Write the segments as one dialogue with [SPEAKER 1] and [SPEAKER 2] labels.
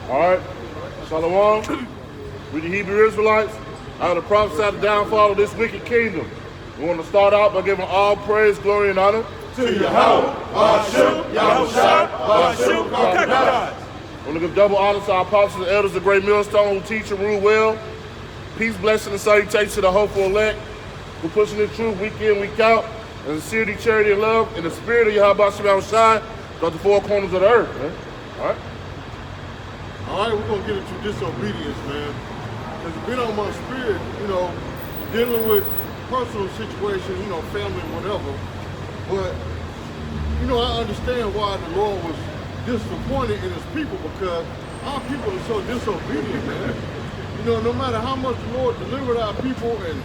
[SPEAKER 1] All right. Shalom. We the Hebrew Israelites. I have to prophesy the downfall of this wicked kingdom. We want to start out by giving all praise, glory, and honor
[SPEAKER 2] to Yahweh, Ba'ashim, Yahushua, Ba'ashim, Kakadad.
[SPEAKER 1] I want to give double honor to our apostles and elders, the great millstone who teach and rule well. Peace, blessing, and salutation to the hopeful elect who pushing the truth week in, week out, and sincerity, charity, and love in the spirit of Yahweh Yahushua throughout the four corners of the earth, man.
[SPEAKER 3] All right, we're going to get into disobedience, man. Because it's been on my spirit, dealing with personal situations, family, whatever. But, I understand why the Lord was disappointed in his people, because our people are so disobedient, man. No matter how much the Lord delivered our people and,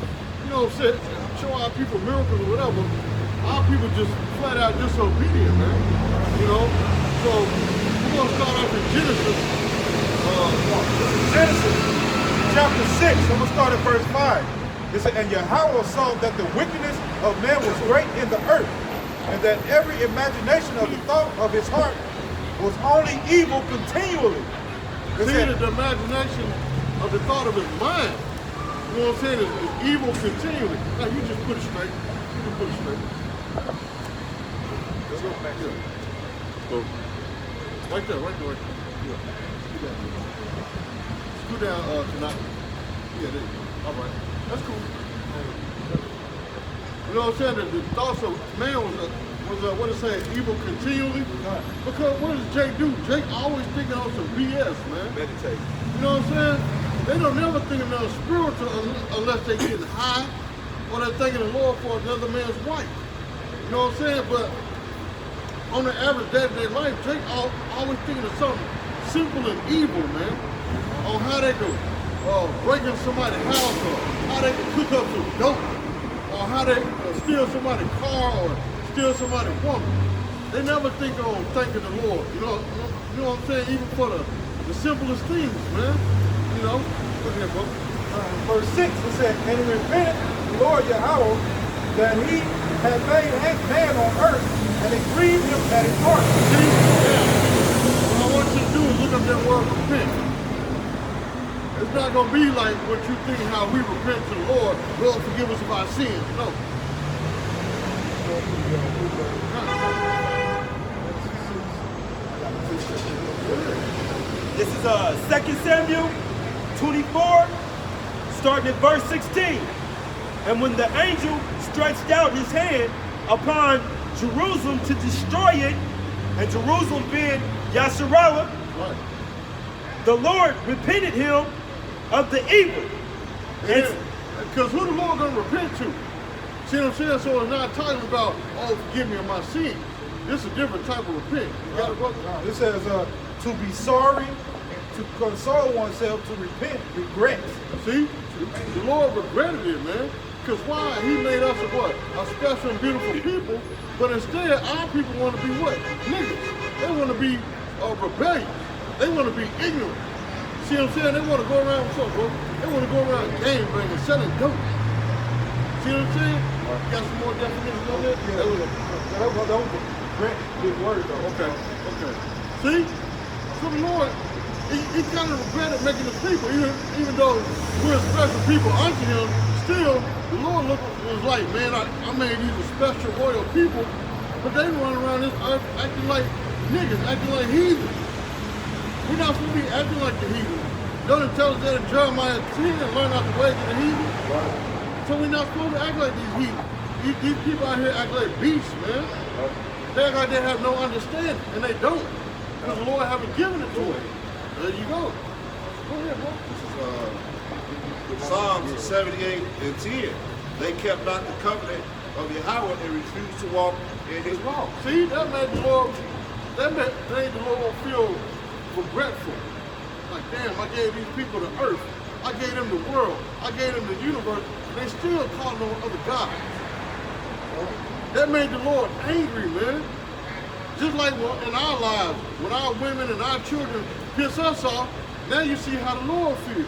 [SPEAKER 3] show our people miracles or whatever, our people just flat out disobedient, man. So we're going to start off in Genesis.
[SPEAKER 2] Genesis chapter 6, I'm going to start at verse 5. It said, and Yahweh saw that the wickedness of man was great in the earth, and that every imagination of the thought of his heart was only evil continually.
[SPEAKER 3] The imagination of the thought of his mind, you know what I'm saying, is evil continually. Now you just put it straight. You can put it straight. Let's go back here. So, right there. Yeah. Scoot down tonight. Yeah, there you go. All right. That's cool. You know what I'm saying? The thoughts of man was what it say, evil continually. Because what does Jake do? Jake always thinking on some BS, man.
[SPEAKER 2] Meditate.
[SPEAKER 3] You know what I'm saying? They don't never think of nothing spiritual unless they getting high or they're thanking the Lord for another man's wife. You know what I'm saying? But on the average day-to-day life, Jake always thinking of something simple and evil, man. On how they can break into somebody's house, or how they can cook up some dope, or how they steal somebody's car or steal somebody's woman. They never think on thanking the Lord. You know what I'm saying? Even for the simplest things, man. Look at that, bro.
[SPEAKER 2] Verse 6, it said, and he repented the Lord Yahweh that he had made man on earth, and it grieved him at his heart.
[SPEAKER 3] See? Yeah. What I want you to do is look up that word repent. It's not going to be like what you think how we repent to the Lord. Lord, forgive us of our sins. No.
[SPEAKER 4] This is 2 Samuel 24, starting at verse 16. And when the angel stretched out his hand upon Jerusalem to destroy it, and Jerusalem being Yasharallah,
[SPEAKER 3] Right.
[SPEAKER 4] the Lord repented him of the evil.
[SPEAKER 3] Because who the Lord going to repent to? See what I'm saying? So it's not talking about, oh, forgive me of my sins. This is a different type of repent. You got it, brother?
[SPEAKER 2] It says to be sorry, to console oneself, to repent, regret.
[SPEAKER 3] See? The Lord regretted it, man. Because why? He made us a special and beautiful people, but instead our people want to be what? Niggas. They want to be rebellious. They want to be ignorant. See what I'm saying? They want to go around, what's up, bro? They want to go around game banging, selling dope. See what I'm saying? Got some more definitions on that?
[SPEAKER 2] Yeah, that was a good word, though.
[SPEAKER 3] Okay. See? So the Lord, he kind of regretted making us people, even though we're special people unto him, still, the Lord was like, man, I made these a special royal people, but they run around this earth acting like niggas, acting like heathens. We're not supposed to be acting like the heathen. Don't it tell us that in Jeremiah 10 and learn out the ways of the heathen? Right. So we're not supposed to act like these heathen. These people out here act like beasts, man. They act like they have no understanding, and they don't. Because the Lord haven't given it to them. There you go. Go ahead, bro.
[SPEAKER 5] This is Psalms 78 and 10. They kept not the covenant of Yahweh and refused to walk in his law.
[SPEAKER 3] See, that made the Lord feel regretful. Like, damn, I gave these people the earth. I gave them the world. I gave them the universe. And they still calling on other gods. That made the Lord angry, man. Just like in our lives, when our women and our children piss us off, now you see how the Lord feels.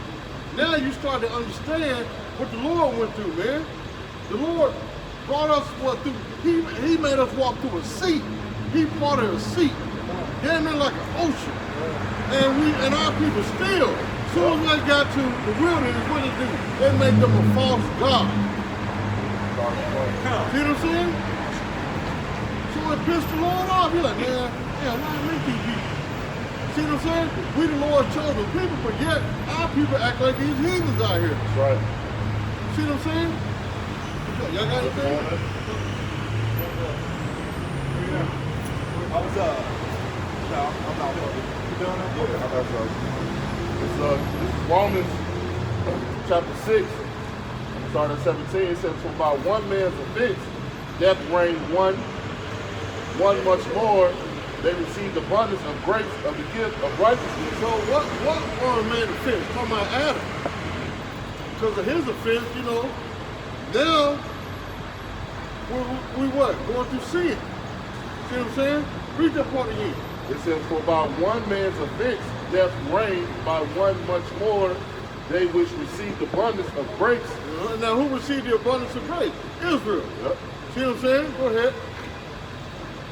[SPEAKER 3] Now you start to understand what the Lord went through, man. The Lord brought us through. He made us walk through a sea. He brought us a sea. damn near like an ocean. And our people still, as soon as they got to the wilderness, what they do? They make them a false god. See what I'm saying? So it pissed the Lord off. You're like, man, yeah, why make these people? See what I'm saying? We the Lord's chosen people, but yet our people act like these heathens out here.
[SPEAKER 1] That's right.
[SPEAKER 3] See what I'm saying? Y'all got anything?
[SPEAKER 2] I was no, I'm not. You done now?
[SPEAKER 1] Yeah, this is Romans chapter 6, starting at 17. It says, for by one man's offense, death reigned one much more, they received abundance of grace of the gift of righteousness.
[SPEAKER 3] So what one man's offense? Talking about Adam. Because of his offense, you know, now we what? Going through sin. See what I'm saying? Read that part again.
[SPEAKER 1] It says, for by one man's offense, death reigned, by one much more, they which received abundance of grace.
[SPEAKER 3] Now who received the abundance of grace? Israel.
[SPEAKER 1] Yep.
[SPEAKER 3] See what I'm saying? Go ahead.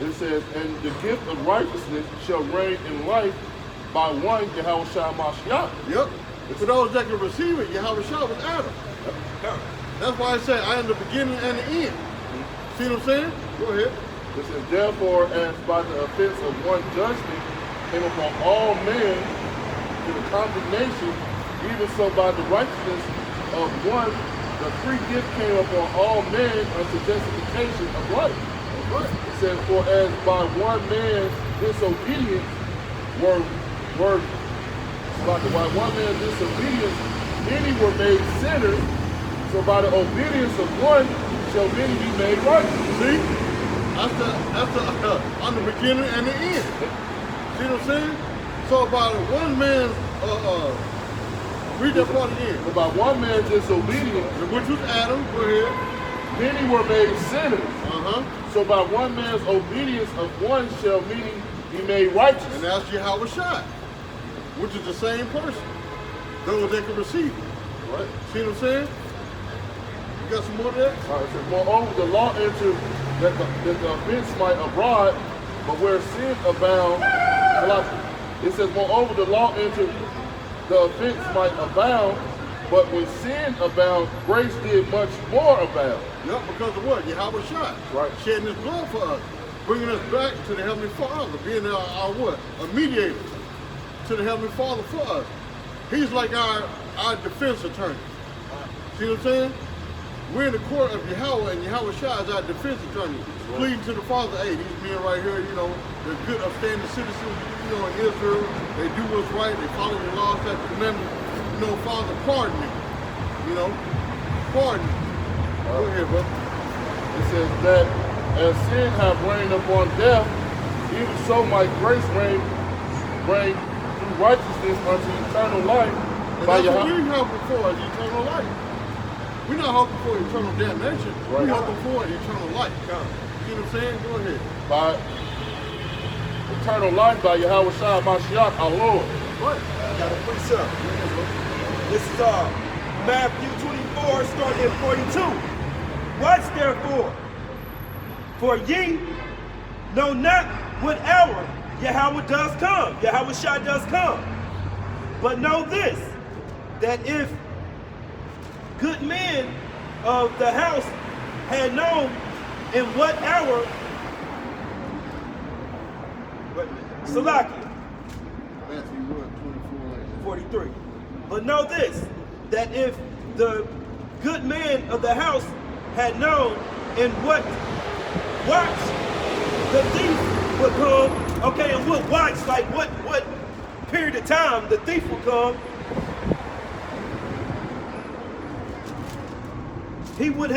[SPEAKER 1] It says, and the gift of righteousness shall reign in life by one Yahweh Shai Mashiach.
[SPEAKER 3] Yep. For those that can receive it, Yahweh Shai was Adam.
[SPEAKER 1] Yep.
[SPEAKER 3] That's why I say I am the beginning and the end. See what I'm saying? Go ahead.
[SPEAKER 1] It says, therefore, as by the offense of one judgment came upon all men to the condemnation, even so by the righteousness of one, the free gift came upon all men unto justification of life. It says, for as by one man's disobedience by one man's disobedience, many were made sinners, so by the obedience of one shall many be made righteous.
[SPEAKER 3] See? That's on the beginning and the end. See what I'm saying? So by one man's read that part again.
[SPEAKER 1] So by one man's disobedience,
[SPEAKER 3] Which was Adam, go ahead.
[SPEAKER 1] many were made sinners.
[SPEAKER 3] Uh-huh.
[SPEAKER 1] So by one man's obedience of one shall many be made righteous.
[SPEAKER 3] And that's Yahweh Shai, which is the same person. Those that can receive it.
[SPEAKER 1] Right.
[SPEAKER 3] See what I'm saying? You got some more of that?
[SPEAKER 1] All right, it says, moreover, the law entered that the offense might abroad, but where sin abound, it says, moreover, the law entered the offense might abound, but when sin abound, grace did much more abound.
[SPEAKER 3] Yep, because of what? Yahweh Shai.
[SPEAKER 1] Right.
[SPEAKER 3] Shedding his blood for us. Bringing us back to the Heavenly Father. Being our what? A mediator to the Heavenly Father for us. He's like our defense attorney. See what I'm saying? We're in the court of Yahweh, and Yahweh Shai is our defense attorney. Pleading to the Father, hey, these men right here, you know, they're good, upstanding citizens, you know, in Israel. They do what's right. They follow the laws, statutes, commandments. You know, Father, pardon me. You know, pardon me. Go ahead, bro.
[SPEAKER 1] It says that as sin hath reigned upon death, even so might grace reign through righteousness unto eternal life.
[SPEAKER 3] And that's what we hoping for, is eternal life. We're not hoping for eternal damnation.
[SPEAKER 1] Right.
[SPEAKER 3] We're hoping for eternal life. See what I'm saying? Go ahead.
[SPEAKER 1] By eternal life by Yahweh Shai Mashiach, our Lord.
[SPEAKER 3] What?
[SPEAKER 2] I got a precept.
[SPEAKER 4] This is Matthew 24, starting at 42. Watch therefore, for ye know not what hour Yahweh does come, Yahweh Shai does come. But know this, that if good men of the house had known in what hour, Salakia,
[SPEAKER 3] Matthew what?
[SPEAKER 4] 43. But know this, that if the good man of the house had known in what watch the thief would come, okay, and what watch, like what period of time the thief would come, he would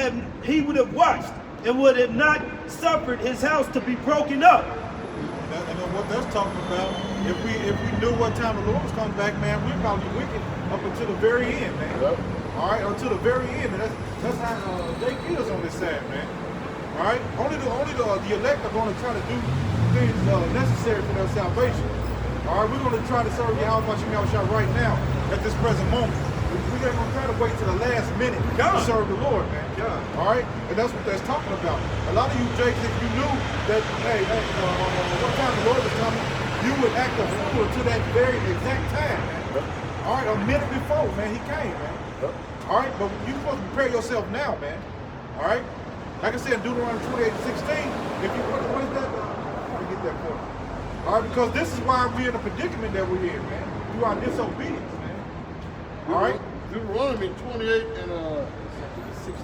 [SPEAKER 4] have watched and would have not suffered his house to be broken up.
[SPEAKER 2] And then what that's talking about, if we knew what time the Lord was coming back, man, we'd probably be wicked up until the very end, man.
[SPEAKER 1] Yep.
[SPEAKER 2] All right, until the very end. And that's how Jake is on this side, man. All right, only the elect are going to try to do things necessary for their salvation. All right, we're going to try to serve Yahweh right now at this present moment. We're going to try to wait till the last minute to serve the Lord, man. All right, and that's what that's talking about. A lot of you, Jake, if you knew that, hey, what time the Lord is coming, you would act a fool to that very exact time, man. All right, a minute before, man, he came, man. All right, but you're supposed to prepare yourself now, man. All right? Like I said, in Deuteronomy 28:16, if you, what is that? Let me get that for you. All right, because this is why we're in the predicament that we're in, man. Through our disobedience, man. All right?
[SPEAKER 3] Deuteronomy 28 and
[SPEAKER 2] 16.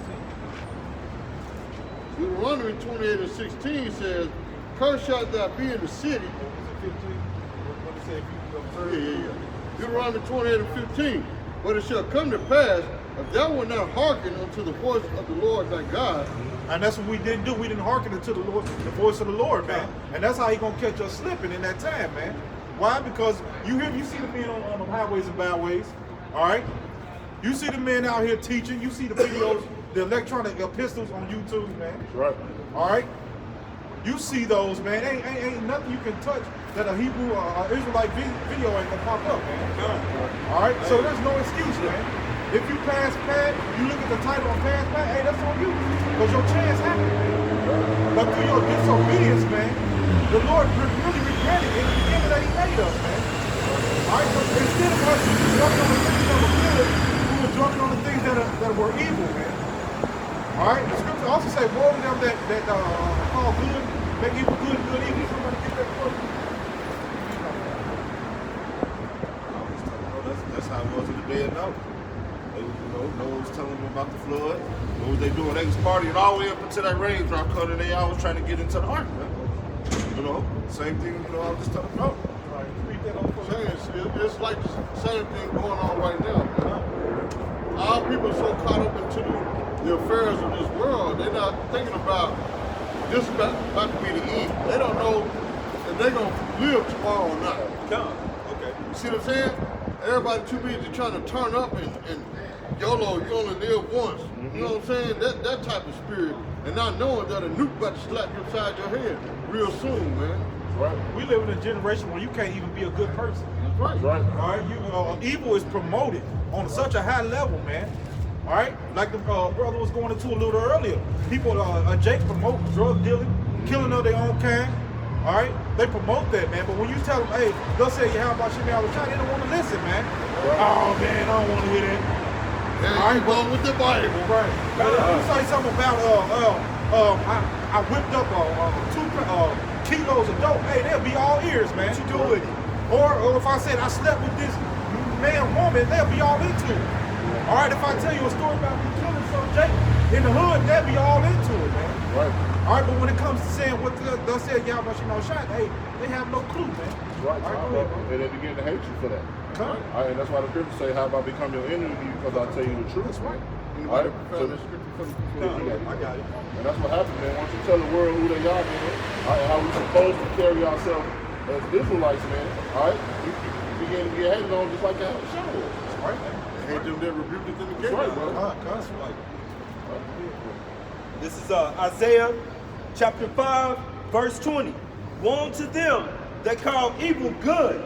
[SPEAKER 3] Deuteronomy 28 and 16 says, "Cursed shalt thou be in the city."
[SPEAKER 2] What it say? If you observe.
[SPEAKER 3] Yeah. Deuteronomy 28 and 15. "But it shall come to pass, if thou wilt not hearken unto the voice of the Lord thy God."
[SPEAKER 2] And that's what we didn't do. We didn't hearken unto the Lord, the voice of the Lord, man. And that's how he gonna catch us slipping in that time, man. Why? Because you see the men on the highways and byways, all right? You see the men out here teaching. You see the videos, the electronic epistles on YouTube, man.
[SPEAKER 1] That's right.
[SPEAKER 2] All right? You see those, man. Ain't nothing you can touch that a Hebrew or Israelite video ain't gonna pop up, man. All right? So there's no excuse, man. If you pass pad, you look at the title on pass pad, hey, that's on you. Because your chance happened, man. But through your disobedience, man, the Lord really repented in the beginning that he made us, man. All right? So instead of us jumping on the things that were good, we were jumping on the things that were evil, man. All right? The scripture also say, woe to them that call good, make evil good, good evil. Somebody get that for you.
[SPEAKER 5] That's how it was in the day of Noah. Noah was telling them about the flood. What was they doing? They was partying all the way up until that raindrop cut, and they always trying to get into the ark, man. Same thing, I was just telling Noah.
[SPEAKER 3] It's like the same thing going on right now. Our people are so caught up into the affairs of this world, they're not thinking about this about to be the end. They don't know if they're going to live tomorrow or not.
[SPEAKER 2] Okay.
[SPEAKER 3] You see what I'm saying? Everybody too busy trying to turn up and YOLO, you only live once. You know what I'm saying? That type of spirit. And not knowing that a nuke about to slap you upside your head real soon, man.
[SPEAKER 1] Right.
[SPEAKER 2] We live in a generation where you can't even be a good person.
[SPEAKER 3] That's right.
[SPEAKER 1] Right.
[SPEAKER 2] All right, evil is promoted on such a high level, man. All right, like the brother was going into a little earlier. People, Jake promote drug dealing, killing of their own kind. All right, they promote that, man. But when you tell them, hey, they'll say, yeah, how about Shimei Al-Shai? They don't want to listen, man. Right. Oh man, I don't want to hear that.
[SPEAKER 3] Yeah,
[SPEAKER 2] all right,
[SPEAKER 3] going with the Bible.
[SPEAKER 2] Right. You say something about I whipped up 2 kilos of dope. Hey, they'll be all ears, man. What you do with it? Or if I said I slept with this man, woman, they'll be all into it. All right, if I tell you a story about me killing some Jake in the hood, they'll be all into it, man.
[SPEAKER 1] Right.
[SPEAKER 2] All right, but when it comes to saying what they'll say, y'all about shot, hey, they have no clue, man.
[SPEAKER 1] Right.
[SPEAKER 2] All right,
[SPEAKER 1] And they begin to hate you for that.
[SPEAKER 2] come.
[SPEAKER 1] All right, and that's why the scriptures say, how about become your enemy because I tell you the truth.
[SPEAKER 2] That's right.
[SPEAKER 1] All right. So,
[SPEAKER 2] I got it.
[SPEAKER 1] and that's what happens, man. Once you tell the world who they are, man, all right, how we supposed to carry ourselves as Israelites, man. All right, you begin to get hated on just like how the show was.
[SPEAKER 2] That's right, man.
[SPEAKER 3] Hate them that rebuke it in the
[SPEAKER 1] That's
[SPEAKER 3] game.
[SPEAKER 1] right, bro.
[SPEAKER 2] Constantly.
[SPEAKER 4] This is Isaiah chapter 5, verse 20. Woe to them that call evil good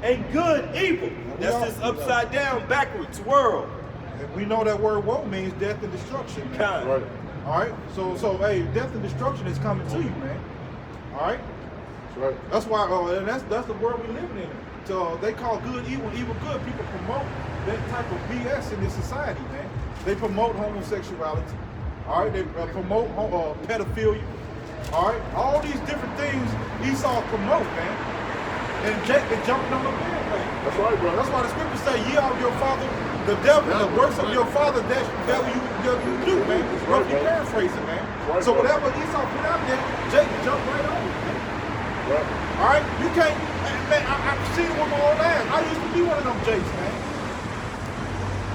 [SPEAKER 4] and good evil. That's this upside down, backwards world.
[SPEAKER 2] And we know that word woe means death and destruction. Man.
[SPEAKER 4] Kind.
[SPEAKER 1] Right.
[SPEAKER 2] All right, so hey, death and destruction is coming to you, man. All right,
[SPEAKER 1] That's right.
[SPEAKER 2] that's why, and that's the world we live in. So they call good evil, evil good. People promote that type of BS in this society, man. They promote homosexuality. All right, they promote pedophilia. All right, all these different things Esau promote, man. And Jake been jumping on the bandwagon.
[SPEAKER 1] That's right, bro.
[SPEAKER 2] That's why the scriptures say, ye are of your father, the devil, the works of your father, that you do, man. Roughly paraphrasing, man.
[SPEAKER 1] Right,
[SPEAKER 2] So
[SPEAKER 1] bro.
[SPEAKER 2] whatever Esau put out there, Jake jumped right on it, man.
[SPEAKER 1] Right.
[SPEAKER 2] All right, you can't, man, I've seen it with my own eyes. I used to be one of them Jakes, man.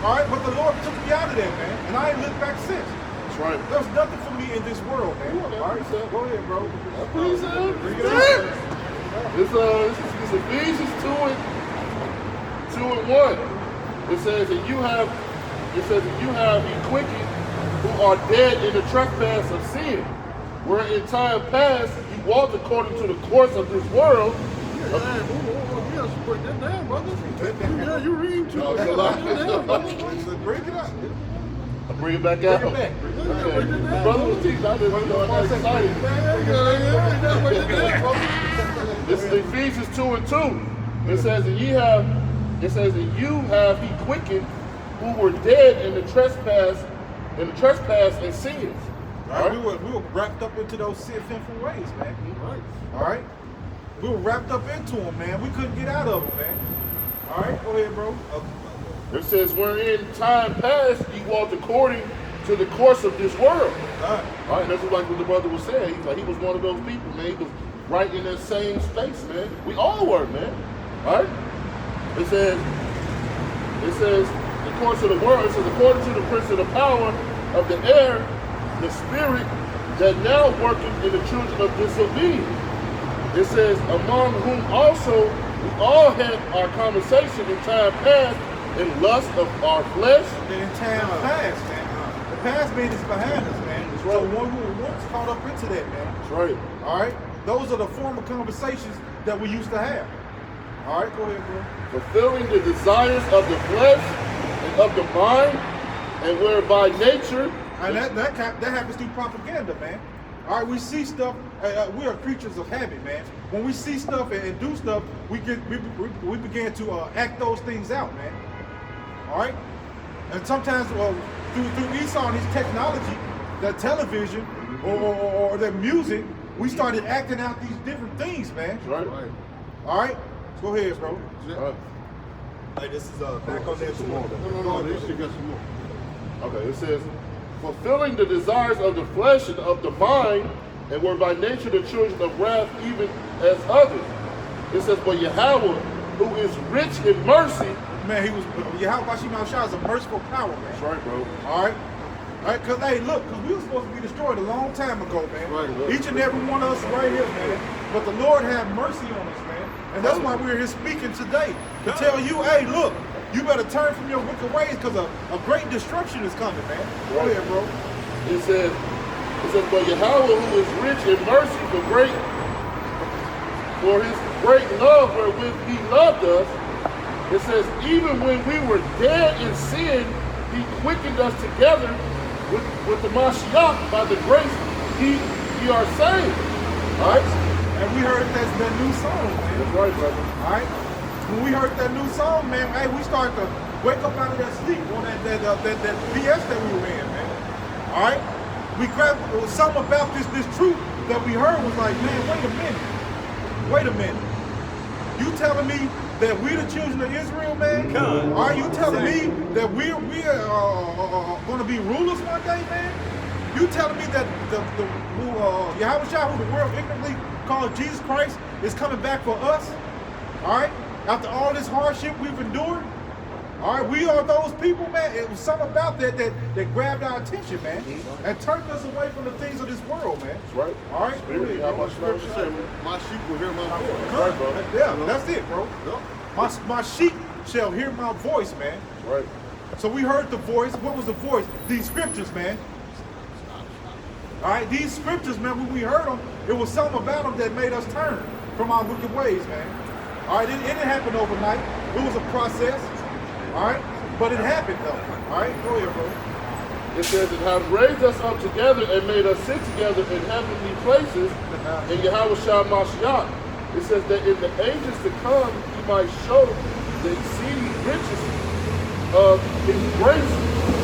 [SPEAKER 2] All right, but the Lord took me out of there, man, and I ain't looked back since.
[SPEAKER 1] That's right.
[SPEAKER 2] There's nothing for me in this world, man. All right, so go ahead, bro.
[SPEAKER 1] Please,
[SPEAKER 2] Bring it up.
[SPEAKER 1] This is Ephesians 2:1. It says that you have ye quickened who are dead in the trespass of sin, where in time past you walked according to the course of this world.
[SPEAKER 3] Yeah, break that down, brother. Yeah, you read too.
[SPEAKER 1] No,
[SPEAKER 3] Break
[SPEAKER 1] it's a lot.
[SPEAKER 3] that down, brother.
[SPEAKER 2] Bring it up.
[SPEAKER 1] I'll bring it back out.
[SPEAKER 2] Bring it back.
[SPEAKER 1] Okay. The brother was teaching. I just got excited.
[SPEAKER 3] Yeah, break that down, brother.
[SPEAKER 1] This is Ephesians 2:2. It says that you have he quickened who were dead in the trespass and sins.
[SPEAKER 2] Right? We were wrapped up into those sinful ways, man.
[SPEAKER 3] Right.
[SPEAKER 2] All right? We were wrapped up into them, man. We couldn't get out of them, man. All right? Go ahead, bro.
[SPEAKER 1] It says, wherein time past ye walked according to the course of this world.
[SPEAKER 2] All right.
[SPEAKER 1] All right, that's like what the brother was saying. He's like, he was one of those people, man. He was right in that same space, man. We all were, man. All right? It says, the course of the world, it says, according to the prince of the power of the air, the spirit that now worketh in the children of disobedience. It says, among whom also we all had our conversation in time past in lust of our flesh.
[SPEAKER 2] In time past, man. The past man is behind us, man.
[SPEAKER 1] That's
[SPEAKER 2] So
[SPEAKER 1] right.
[SPEAKER 2] one who once caught up into that, man.
[SPEAKER 1] That's right.
[SPEAKER 2] All right? Those are the former conversations that we used to have. All right, go ahead, bro.
[SPEAKER 1] Fulfilling the desires of the flesh and of the mind, and whereby nature.
[SPEAKER 2] And that happens through propaganda, man. All right, we see stuff. We are creatures of habit, man. When we see stuff and do stuff, we begin to act those things out, man. All right, and sometimes through Esau and his technology, the television or the music, we started acting out these different things, man.
[SPEAKER 1] Right.
[SPEAKER 2] All right, go ahead, bro.
[SPEAKER 5] Hey, this is back on there tomorrow.
[SPEAKER 3] No, this shit got some more.
[SPEAKER 1] Okay, it says, fulfilling the desires of the flesh and of the mind, and were by nature the children of wrath even as others. It says, but Yahweh, who is rich in mercy.
[SPEAKER 2] Man, he was Yahweh Shai is a merciful power, man.
[SPEAKER 1] That's right, bro.
[SPEAKER 2] All right. All right, because, hey, look, because we were supposed to be destroyed a long time ago, man.
[SPEAKER 3] Right.
[SPEAKER 2] Each and every one of us right here, man. But the Lord had mercy on us, man. And that's why we're here speaking today. To tell you, hey, look, you better turn from your wicked ways because a great destruction is coming, man. Go ahead, bro.
[SPEAKER 1] It says, but Yahweh, who is rich in mercy for his great love wherewith he loved us, it says, even when we were dead in sin, he quickened us together with the Mashiach. By the grace ye are saved. All right?
[SPEAKER 2] And we heard that new song, man.
[SPEAKER 1] That's right, brother.
[SPEAKER 2] All right? When we heard that new song, man, hey, we started to wake up out of that sleep on that BS that we were in, man. All right? We grabbed something about this truth that we heard was like, man, wait a minute. You telling me that we the children of Israel, man?
[SPEAKER 4] God.
[SPEAKER 2] Are you telling me that we are going to be rulers one day, man? You telling me that Yahweh Shai, who the world ignorantly called Jesus Christ, is coming back for us? All right? After all this hardship we've endured? All right, we are those people, man. It was something about that grabbed our attention, man, and turned us away from the things of this world, man.
[SPEAKER 1] That's right.
[SPEAKER 2] All right?
[SPEAKER 1] Spirit, how much love you say?
[SPEAKER 3] My sheep will hear my voice.
[SPEAKER 1] That's right, bro.
[SPEAKER 2] Yeah, that's it, bro.
[SPEAKER 3] Yep.
[SPEAKER 2] My sheep shall hear my voice, man.
[SPEAKER 1] That's right.
[SPEAKER 2] So we heard the voice. What was the voice? These scriptures, man. All right, these scriptures, man, when we heard them, it was something about them that made us turn from our wicked ways, man. All right, it didn't happen overnight. It was a process. All right, but it happened, though. All right, go ahead, bro.
[SPEAKER 1] It says, it hath raised us up together and made us sit together in heavenly places in Yahweh Shai Mashiach. It says that in the ages to come, he might show the exceeding riches of his grace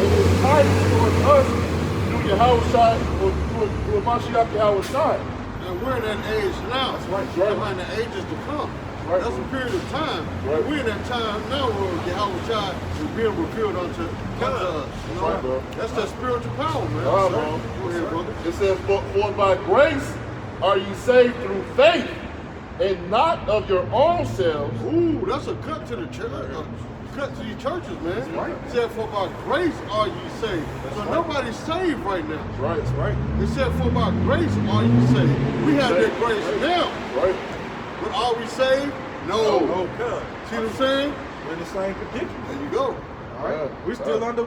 [SPEAKER 1] and his kindness towards us through Yahweh Shai, through Mashiach Yahweh Shai.
[SPEAKER 3] And we're in that age now.
[SPEAKER 1] That's right, right.
[SPEAKER 3] Behind the ages to come.
[SPEAKER 1] Right.
[SPEAKER 3] That's a period of time.
[SPEAKER 1] Right.
[SPEAKER 3] We're in that time now where Yahweh Shai is being revealed unto us. You know?
[SPEAKER 1] right, bro.
[SPEAKER 3] That's that spiritual power, man.
[SPEAKER 1] Wow,
[SPEAKER 3] So,
[SPEAKER 1] bro.
[SPEAKER 3] go ahead, brother.
[SPEAKER 1] It says, for by grace are ye saved through faith, and not of your own selves.
[SPEAKER 3] Ooh, that's a cut to the church. Cut to these churches, man.
[SPEAKER 1] That's right.
[SPEAKER 3] It said, for by grace are ye saved. So
[SPEAKER 1] right.
[SPEAKER 3] nobody's saved right now.
[SPEAKER 1] That's right. That's right.
[SPEAKER 3] It said, for by grace are ye saved. We have that
[SPEAKER 1] Saved.
[SPEAKER 3] grace now.
[SPEAKER 1] Right.
[SPEAKER 3] But are we saved? No.
[SPEAKER 2] Oh, God.
[SPEAKER 3] See what I'm saying?
[SPEAKER 2] We're in the same predicament.
[SPEAKER 3] There you go.
[SPEAKER 2] All right,
[SPEAKER 1] Yeah.
[SPEAKER 2] we're still under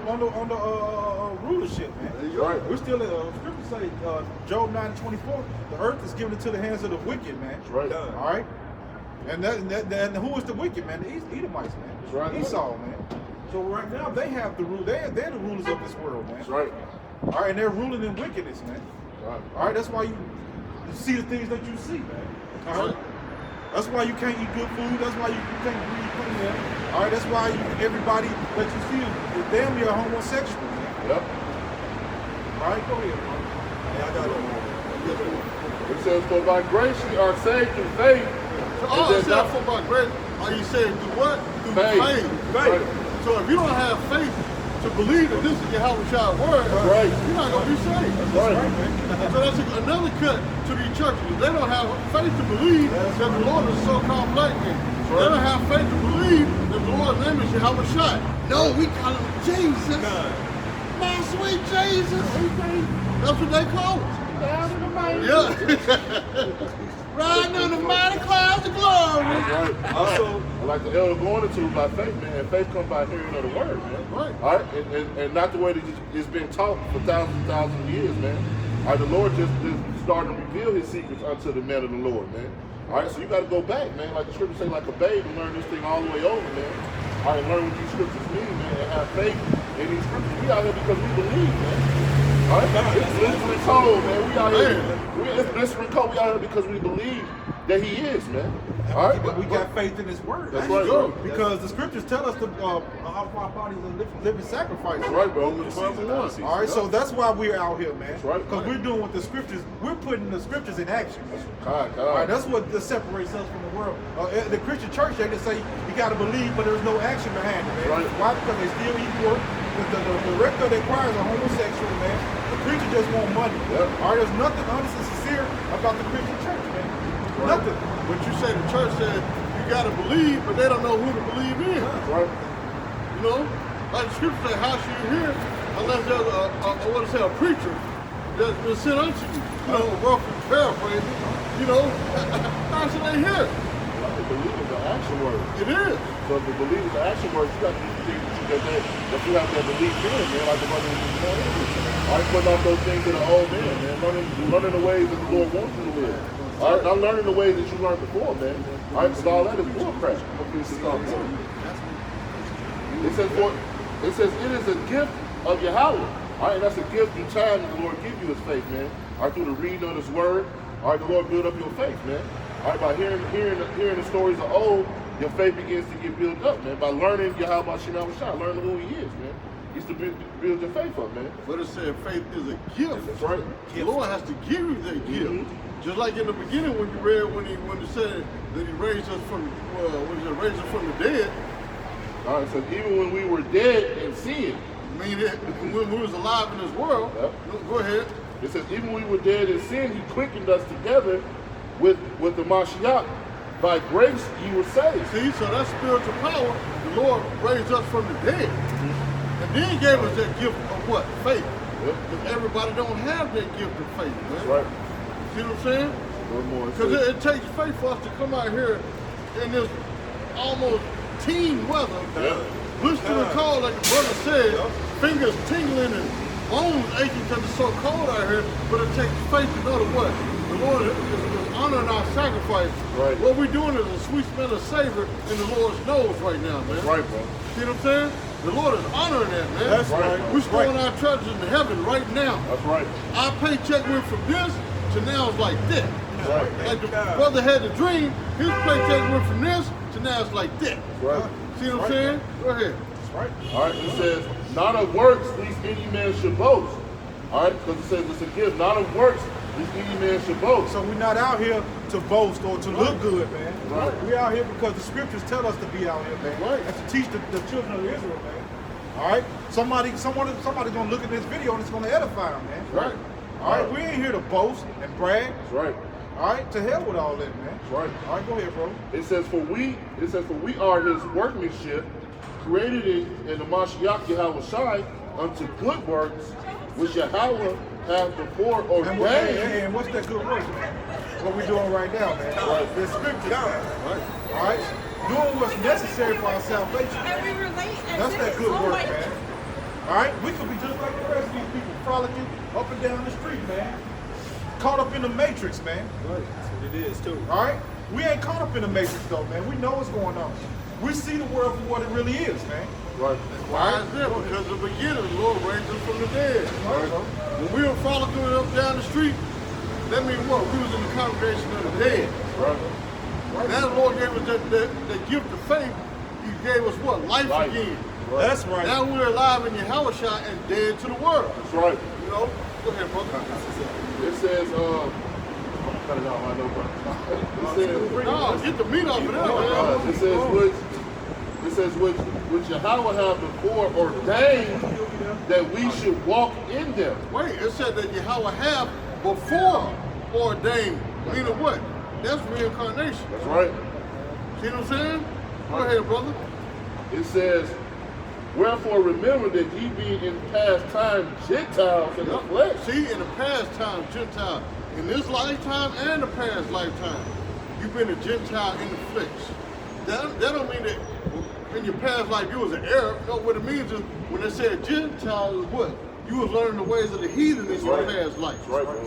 [SPEAKER 2] rulership, man.
[SPEAKER 3] There you go.
[SPEAKER 1] Right.
[SPEAKER 2] We're still in scripture say Job 9:24. The earth is given into the hands of the wicked, man.
[SPEAKER 1] That's right.
[SPEAKER 2] All right. And who is the wicked, man? The Edomites, man.
[SPEAKER 1] That's right.
[SPEAKER 2] Esau, man. So right now they have the rule. They're the rulers of this world, man.
[SPEAKER 1] That's right.
[SPEAKER 2] All right, and they're ruling in wickedness, man.
[SPEAKER 1] Right.
[SPEAKER 2] All right, that's why you see the things that you see, man. All right. That's why you can't eat good food. That's why you can't breathe clean air. All right, that's why everybody that you see is damn near homosexual, man.
[SPEAKER 1] Yep.
[SPEAKER 2] All right, go ahead, bro. Yeah, I got it.
[SPEAKER 1] It says, for by grace ye are saved through faith.
[SPEAKER 3] So all I said for by grace, are you saying through what? Through faith.
[SPEAKER 1] Right.
[SPEAKER 3] So if you don't have faith to believe that this is Yahweh Shai's word,
[SPEAKER 1] Right.
[SPEAKER 3] you're not going to be saved.
[SPEAKER 1] Right.
[SPEAKER 3] So that's another cut to these churches. They don't have faith to believe that the Lord is so-called black man. They don't have faith to believe that the Lord's name is Yahweh Shai. No, we call him Jesus. My sweet Jesus. That's what they call it. Yeah. Riding on the mighty clouds of glory.
[SPEAKER 1] Right. Also, like the elder going into by faith, man, and faith comes by hearing of the word, man.
[SPEAKER 3] Right.
[SPEAKER 1] All right, and not the way that it's been taught for thousands and thousands of years, man. All right, the Lord just started to reveal his secrets unto the men of the Lord, man. All right, so you got to go back, man, like the scriptures say, like a babe, and learn this thing all the way over, man. All right, learn what these scriptures mean, man, and have faith in these scriptures. We out here because we believe, man. All right, it's blissfully cold, man. We out here. It's blissfully cold. We out here because we believe that he is, man. All right,
[SPEAKER 2] we got faith in his word.
[SPEAKER 1] That's right, bro.
[SPEAKER 2] Because the scriptures tell us to offer our bodies a living sacrifice.
[SPEAKER 1] That's right, bro.
[SPEAKER 2] All right, so that's why we're out here, man.
[SPEAKER 1] That's right.
[SPEAKER 2] Because we're doing what the scriptures, we're putting the scriptures in action.
[SPEAKER 1] God.
[SPEAKER 2] All right, that's what separates us from the world. The Christian church, they just say you got to believe, but there's no action behind it, man.
[SPEAKER 1] Right.
[SPEAKER 2] Why? Because they still eat pork. The rector of their choirs are homosexual, man. The preacher just want money.
[SPEAKER 1] Yep.
[SPEAKER 2] All right, there's nothing honest and sincere about the Christian church, man.
[SPEAKER 1] Right.
[SPEAKER 2] Nothing.
[SPEAKER 3] But you say the church said you got to believe, but they don't know who to believe in.
[SPEAKER 1] That's right.
[SPEAKER 3] You know, like the scripture say, how should you hear unless there's a preacher that's been sent unto you? You know, roughly paraphrasing. You know, how should they hear?
[SPEAKER 1] The believers are action words.
[SPEAKER 3] It is.
[SPEAKER 1] So if the believers are action words, you got to do things that you have that belief in, man, like the brother was saying. All right, putting off those things that are old man, man. Learning the ways that the Lord wants you to live. All right, not learning the ways that you learned before, man. All right, because all that is bullcrap. It says it is a gift of Yahweh. All right, and that's a gift through time that the Lord give you his faith, man. All right, through the reading of his word. All right, the Lord build up your faith, man. All right, by hearing the stories of old, your faith begins to get built up, man. By learning Yahweh Shai, learning who he is, man. He's to build your faith up, man.
[SPEAKER 3] But it said faith is a gift.
[SPEAKER 1] That's right.
[SPEAKER 3] The Lord has to give you that gift. Just like in the beginning when you read when he said that he raised us from raised us from the dead.
[SPEAKER 1] All right, so even when we were dead in sin,
[SPEAKER 3] I mean, when we was alive in this world.
[SPEAKER 1] Yep.
[SPEAKER 3] Go ahead.
[SPEAKER 1] It says even when we were dead in sin, he quickened us together with the Mashiach. By grace you were saved.
[SPEAKER 3] See, so that spiritual power, the Lord raised us from the dead. And then gave us that gift of what? Faith. Because everybody don't have that gift of faith, man.
[SPEAKER 1] That's right.
[SPEAKER 3] See what I'm saying? Because it takes faith for us to come out here in this almost teen weather. Blistering cold, like the brother said, fingers tingling and bones aching because it's so cold out here. But it takes faith to know that what? The Lord is honoring our sacrifice.
[SPEAKER 1] Right.
[SPEAKER 3] What we're doing is a sweet smell of savor in the Lord's nose right now, man.
[SPEAKER 1] That's right, bro.
[SPEAKER 3] See what I'm saying? The Lord is honoring that, man.
[SPEAKER 2] That's right.
[SPEAKER 3] We're storing our treasures in heaven right now.
[SPEAKER 1] That's right.
[SPEAKER 3] Our paycheck went from this to now it's like this.
[SPEAKER 1] That's right.
[SPEAKER 3] Like the brother had the dream, his paycheck went from this to now it's like this.
[SPEAKER 1] That's right.
[SPEAKER 3] See what I'm saying? Go ahead.
[SPEAKER 2] That's right.
[SPEAKER 1] All right, it says, not of works, lest any man should boast. All right, because it says it's a gift, not of works, lest any man should boast.
[SPEAKER 2] So we're not out here to boast or to look good, man.
[SPEAKER 1] Right.
[SPEAKER 2] We're out here because the scriptures tell us to be out here, man.
[SPEAKER 3] Right.
[SPEAKER 2] And to teach the children of Israel, man. All right? Somebody's gonna look at this video and it's gonna edify them, man.
[SPEAKER 1] Right.
[SPEAKER 2] All right, we ain't here to boast and brag.
[SPEAKER 1] That's right.
[SPEAKER 2] All right, to hell with all that, man.
[SPEAKER 1] That's right.
[SPEAKER 2] All right, go ahead, bro.
[SPEAKER 1] It says, for we are his workmanship, created in the Mashiach Yahweh Shai unto good works, which Yahweh hath before ordained.
[SPEAKER 2] And what's that good work? What we doing right now, man.
[SPEAKER 1] Right.
[SPEAKER 2] The scripture. Right. All right? Doing what's necessary for our salvation.
[SPEAKER 6] And we relate and
[SPEAKER 2] That's that good
[SPEAKER 6] oh
[SPEAKER 2] work,
[SPEAKER 6] my
[SPEAKER 2] man. All right? We could be just like the rest of these people, frolicking up and down the street, man. Caught up in the matrix, man.
[SPEAKER 4] Right. That's what it is, too.
[SPEAKER 2] All right? We ain't caught up in the matrix, though, man. We know what's going on. We see the world for what it really is, man.
[SPEAKER 1] Right.
[SPEAKER 3] Why is that? Because in the beginning, the Lord raised us from the dead.
[SPEAKER 2] Right.
[SPEAKER 3] When we were frolicking up down the street, that means what? We was in the congregation of the dead.
[SPEAKER 1] Right.
[SPEAKER 3] Now the Lord gave us the gift of faith. He gave us what? Life again.
[SPEAKER 1] Right.
[SPEAKER 2] That's right.
[SPEAKER 3] Now we're alive in Yahweh and dead to the world.
[SPEAKER 1] That's right.
[SPEAKER 3] You know? Go ahead, brother.
[SPEAKER 1] It says, I'm cut it out, I know, bro. It says,
[SPEAKER 3] No, get the meat off of that, man.
[SPEAKER 1] it says, which Yahweh have before ordained that we should walk in them.
[SPEAKER 3] Wait, it said that Yahweh have before ordained. Meaning what? That's reincarnation.
[SPEAKER 1] That's right.
[SPEAKER 3] See what I'm saying? Go ahead, brother.
[SPEAKER 1] It says, wherefore remember that ye being in past time Gentiles in the flesh.
[SPEAKER 3] See, in the past time, Gentile. In this lifetime and the past lifetime, you've been a Gentile in the flesh. That don't mean that in your past life you was an Arab. No, what it means is when they say a Gentile is what? You was learning the ways of the heathen in your past life.
[SPEAKER 1] That's right, bro.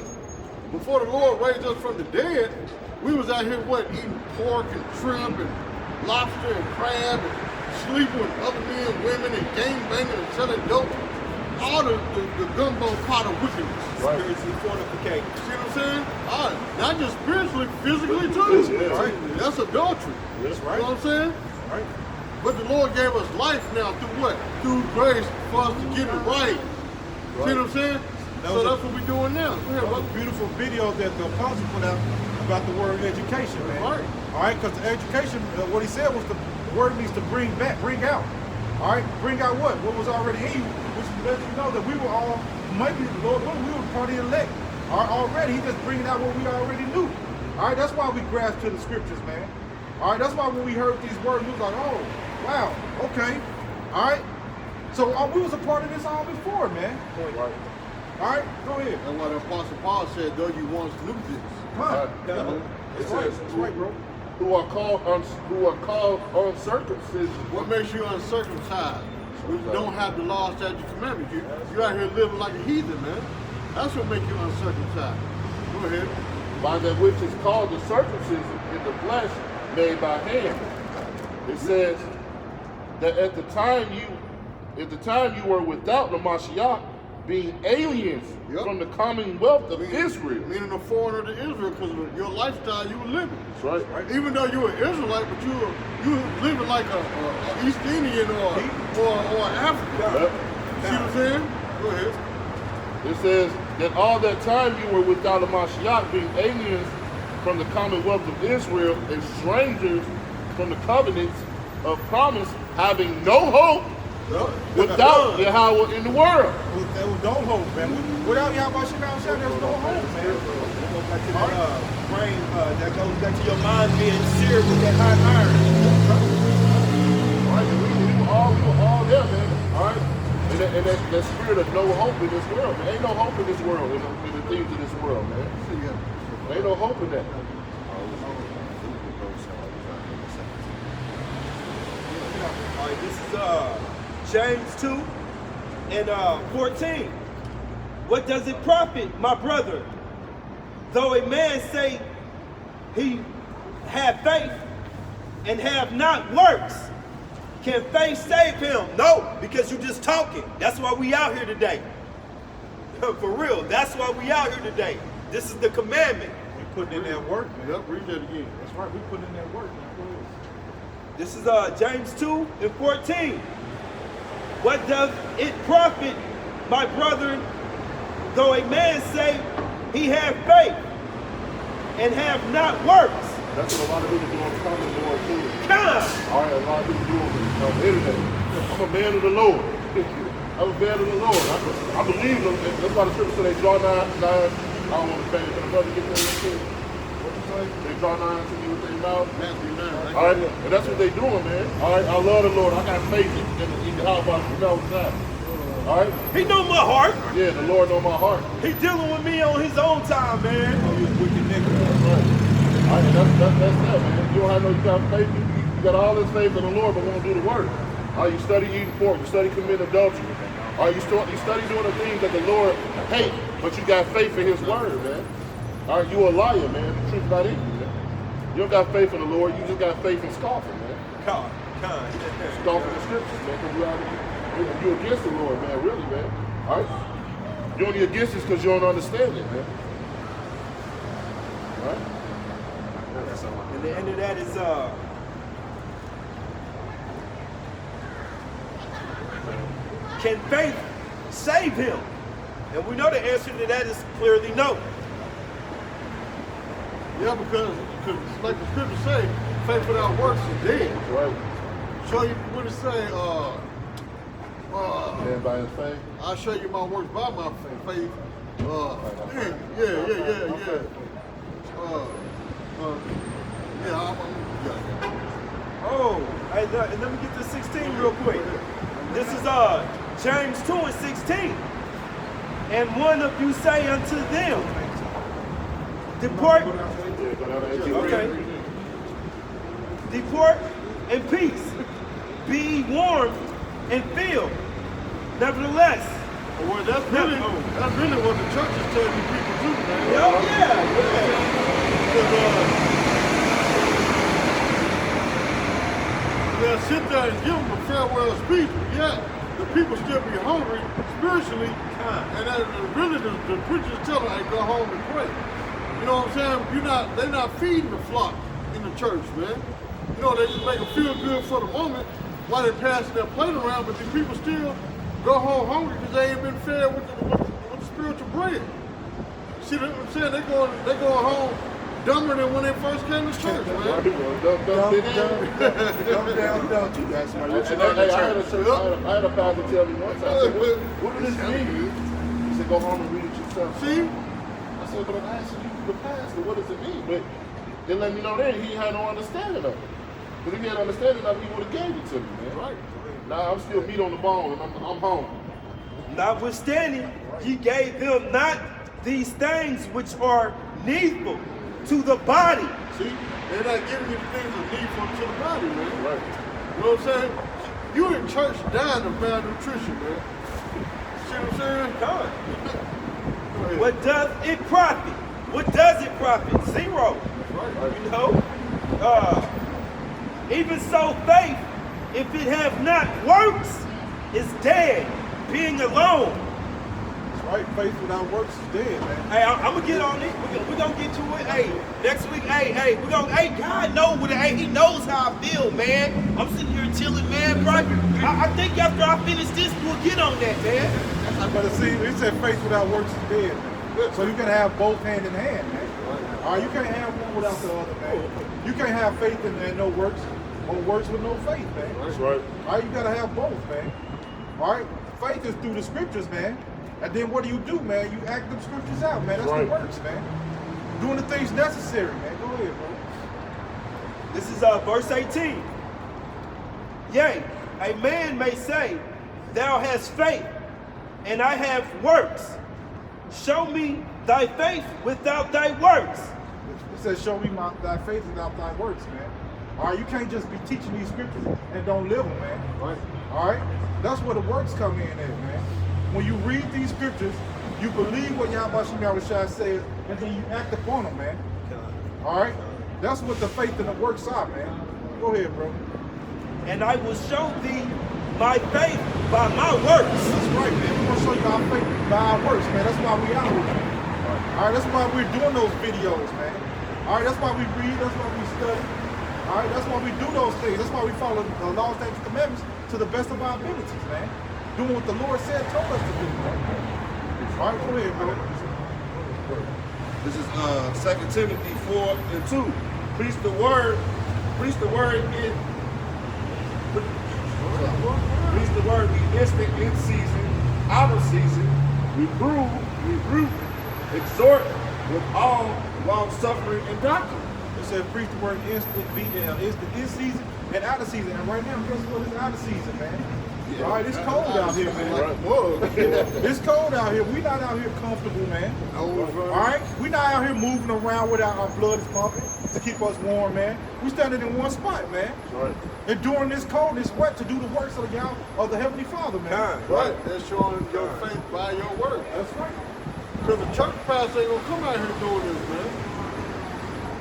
[SPEAKER 3] Before the Lord raised us from the dead, we was out here what? Eating pork and shrimp and lobster and crab and sleeping with other men, women, and gang banging and selling dope. All the gumbo pot of wickedness.
[SPEAKER 1] Right.
[SPEAKER 4] Spiritually fortificated.
[SPEAKER 3] See what I'm saying? All right. Not just spiritually, physically too.
[SPEAKER 1] Yeah.
[SPEAKER 3] Right? That's adultery.
[SPEAKER 1] That's
[SPEAKER 3] You know what I'm saying?
[SPEAKER 2] Right.
[SPEAKER 3] But the Lord gave us life now through what? Through grace for us to get it right. See what I'm saying? So that's what we're doing now. Go ahead,
[SPEAKER 2] Those
[SPEAKER 3] brother.
[SPEAKER 2] are beautiful videos that the apostle put out about the word education, man.
[SPEAKER 3] Right.
[SPEAKER 2] All right, because the education, what he said was the word needs to bring back, bring out. All right, bring out what? What was already in you, which lets you know that we were all, maybe the Lord, we were part of the elect. All right, already, he just bringing out what we already knew. All right, that's why we grasped to the scriptures, man. All right, that's why when we heard these words, we was like, oh, wow, okay. All right, so we was a part of this all before, man.
[SPEAKER 1] Right.
[SPEAKER 2] All right, go ahead.
[SPEAKER 3] That's why the Apostle Paul said, though you once knew this.
[SPEAKER 2] Huh?
[SPEAKER 1] It
[SPEAKER 2] That's right,
[SPEAKER 1] says,
[SPEAKER 2] that's right, bro.
[SPEAKER 1] who are called uncircumcision.
[SPEAKER 3] What makes you uncircumcised? When you don't have the law, statute, commandments. You out here living like a heathen, man. That's what makes you uncircumcised. Go ahead.
[SPEAKER 1] By that which is called the circumcision in the flesh made by hand. It says that at the time you were without the Mashiach, being aliens from the commonwealth of Israel.
[SPEAKER 3] Meaning a foreigner to Israel because of your lifestyle you were living.
[SPEAKER 1] That's right.
[SPEAKER 3] Even though you were Israelite, but you were living like a East Indian or African.
[SPEAKER 1] Yep.
[SPEAKER 3] See what I'm saying? Go ahead.
[SPEAKER 1] It says that all that time you were without a Mashiach, being aliens from the commonwealth of Israel and strangers from the covenants of promise, having no hope without Yahweh in the world.
[SPEAKER 2] There was no hope, man. Without Yahweh Shemel, there was no hope, man.
[SPEAKER 4] Go back to that brain, that goes back to your mind being seared with that hot iron.
[SPEAKER 1] All right, we were all there, man. All right, and that spirit of no hope in this world, man. Ain't no hope in this world, in the things of this world, man. Ain't no hope in that.
[SPEAKER 4] All right, this is James 2 and 14. What does it profit, my brother, though a man say he have faith and have not works? Can faith save him? No, because you just talking. That's why we out here today. For real, that's why we out here today. This is the commandment.
[SPEAKER 2] We putting in that work, man.
[SPEAKER 3] Yep, read that again.
[SPEAKER 2] That's right, we putting in that work, man. Go ahead.
[SPEAKER 4] This is James 2 and 14. What does it profit, my brethren, though a man say he have faith and have not works?
[SPEAKER 1] That's what a lot of people do on common Lord too.
[SPEAKER 4] Come!
[SPEAKER 1] All right, a lot of people do on the internet. I'm a man of the Lord. I'm a man of the Lord. I believe them. That's why the scripture said they draw nine. I don't want to bang it. Can the brother get there? What you say? They draw nine to me with their mouth.
[SPEAKER 3] Matthew 9, right?
[SPEAKER 1] All right, and that's what they doing, man. All right, I love the Lord. I got faith in the house. You know that. All right.
[SPEAKER 4] He know my heart.
[SPEAKER 1] Yeah, the Lord know my heart.
[SPEAKER 4] He dealing with me on his own time, man.
[SPEAKER 2] You a wicked nigga.
[SPEAKER 1] That's right. All right, that's that, man. You don't have no, you got faith. You got all this faith in the Lord, but won't do the work. All right, you study eating pork. You study committing adultery. All right, you study doing the things that the Lord hates, but you got faith in His word, man. All right, you a liar, man. The truth not in you, man. You don't got faith in the Lord. You just got faith in scoffing, man.
[SPEAKER 4] Con.
[SPEAKER 1] Scoffing the scriptures, man. You're against the Lord, man. Really, man. All right. You're only against this because you don't understand it, man. All right.
[SPEAKER 5] That's all.
[SPEAKER 4] And the end of that is can faith save him? And we know the answer to that is clearly no.
[SPEAKER 3] Yeah, because like the scripture say, faith without works is dead.
[SPEAKER 1] Right.
[SPEAKER 3] Show you what it say,
[SPEAKER 1] And by his faith.
[SPEAKER 3] I'll show you my works by my faith. Yeah.
[SPEAKER 4] Oh, hey, and let me get to 16 real quick. This is James 2 and 16. And one of you say unto them, depart. Okay. Depart in peace. Be warmed and filled. Nevertheless.
[SPEAKER 3] Well, that's really what the church is telling you people to do, man.
[SPEAKER 4] Yeah.
[SPEAKER 3] They'll sit there and give them a farewell speech, but yet the people still be hungry spiritually, and that really the preachers tell them, hey, go home and pray. You know what I'm saying? They're not feeding the flock in the church, man. You know, they just make them feel good for the moment while they're passing their plate around, but the people still go home hungry because they ain't been fed with the spiritual bread. See what I'm saying? They going home dumber than when they first came to church, man.
[SPEAKER 1] Dumb down.
[SPEAKER 5] That's why
[SPEAKER 1] I
[SPEAKER 5] you're
[SPEAKER 1] had a pastor tell me once, I said, what does this mean? He said, go home and read it yourself.
[SPEAKER 3] See?
[SPEAKER 1] I said, but I'm asking you, the pastor, what does it mean? But they let me know that he had no understanding of it. Because if he had understanding of it, he would have gave it to me, man.
[SPEAKER 3] Right.
[SPEAKER 1] Now I'm still meat on the bone, and I'm home.
[SPEAKER 4] Notwithstanding, ye gave them not these things which are needful to the body.
[SPEAKER 3] See? They're not giving you the things that needful to the body, man.
[SPEAKER 1] Right.
[SPEAKER 3] You know what I'm saying? You in church dying of malnutrition, man. See what I'm saying?
[SPEAKER 4] God. What does it profit? What does it profit? Zero.
[SPEAKER 3] Right.
[SPEAKER 4] You know? Even so, faith, if it have not works, is dead, being alone.
[SPEAKER 2] That's right. Faith without works is dead, man.
[SPEAKER 4] Hey, I'm gonna get on it. We're gonna get to it. Hey, next week, God knows what He knows how I feel, man. I'm sitting here chilling, man. Right? I think after I finish this, we'll get on that, man.
[SPEAKER 2] But see, it said faith without works is dead, man. So you can have both hand in hand, man. All right, you can't have one without the other, man. You can't have faith and no works, or works with no faith, man.
[SPEAKER 1] That's right.
[SPEAKER 2] All right, you gotta have both, man. All right, faith is through the scriptures, man. And then what do, man? You act them scriptures out, man. That's
[SPEAKER 1] Right.
[SPEAKER 2] what works, man. Doing the things necessary, man. Go ahead, bro.
[SPEAKER 4] This is verse 18. Yea, a man may say, thou hast faith, and I have works. Show me thy faith without thy works.
[SPEAKER 2] It says, show me thy faith without thy works, man. All right, you can't just be teaching these scriptures and don't live them, man.
[SPEAKER 3] Right.
[SPEAKER 2] All right, that's where the works come in at, man. When you read these scriptures, you believe what Yahweh Shai said, and then you act upon them, man. All right, that's what the faith and the works are, man. Go ahead, bro.
[SPEAKER 4] And I will show thee my faith by my works.
[SPEAKER 2] That's right, man. We're gonna show you our faith by our works, man. That's why we out here. All right, that's why we're doing those videos, man. All right, that's why we read. That's why we study. All right, that's why we do those things. That's why we follow the laws, statutes, and commandments to the best of our abilities, man. Doing what the Lord said, told us to do. All right, go ahead, bro.
[SPEAKER 5] This is 2 Timothy 4 and 2. Preach the word be instant in season, out of season, reprove, exhort with all long suffering and doctrine.
[SPEAKER 2] It said preach the word instant in season and out of season. And right now, guess what? It's out of season, man.
[SPEAKER 5] Yeah.
[SPEAKER 2] All right, it's cold out here, man.
[SPEAKER 3] Whoa.
[SPEAKER 2] It's cold out here. We're not out here comfortable, man. All right? We're not out here moving around without our blood is pumping to keep us warm, man. We standing in one spot, man.
[SPEAKER 1] Right.
[SPEAKER 2] And during this cold, this wet to do the works of the Heavenly Father, man.
[SPEAKER 3] Right. That's showing your faith by your word.
[SPEAKER 2] That's right.
[SPEAKER 3] Because the church pastor ain't gonna come out here doing this, man.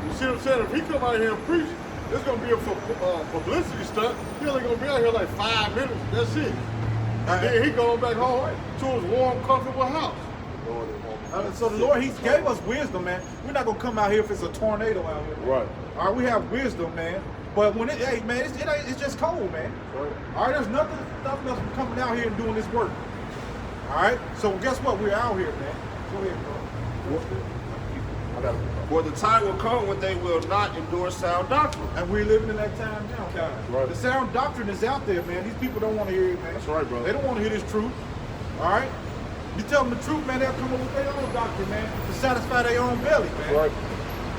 [SPEAKER 3] You see what I'm saying? If he come out here and preach, it's gonna be a publicity stunt. He only gonna be out here like 5 minutes. That's it. And then he going back home to his warm, comfortable house.
[SPEAKER 2] So the Lord, He gave us wisdom, man. We're not gonna come out here if it's a tornado out here.
[SPEAKER 1] Right.
[SPEAKER 2] All right, we have wisdom, man. But when hey, man, it's just cold, man.
[SPEAKER 1] Right.
[SPEAKER 2] All right, there's nothing else from coming out here and doing this work. All right. So guess what? We're out here, man. Go ahead, bro.
[SPEAKER 1] I got it.
[SPEAKER 5] For the time will come when they will not endure sound doctrine.
[SPEAKER 2] And we're living in that time now, guys.
[SPEAKER 1] Right.
[SPEAKER 2] The sound doctrine is out there, man. These people don't want to hear it, man.
[SPEAKER 1] That's right, bro.
[SPEAKER 2] They don't want to hear this truth. All right. You tell them the truth, man. They'll come up with their own doctrine, man, to satisfy their own belly, man.
[SPEAKER 1] Right.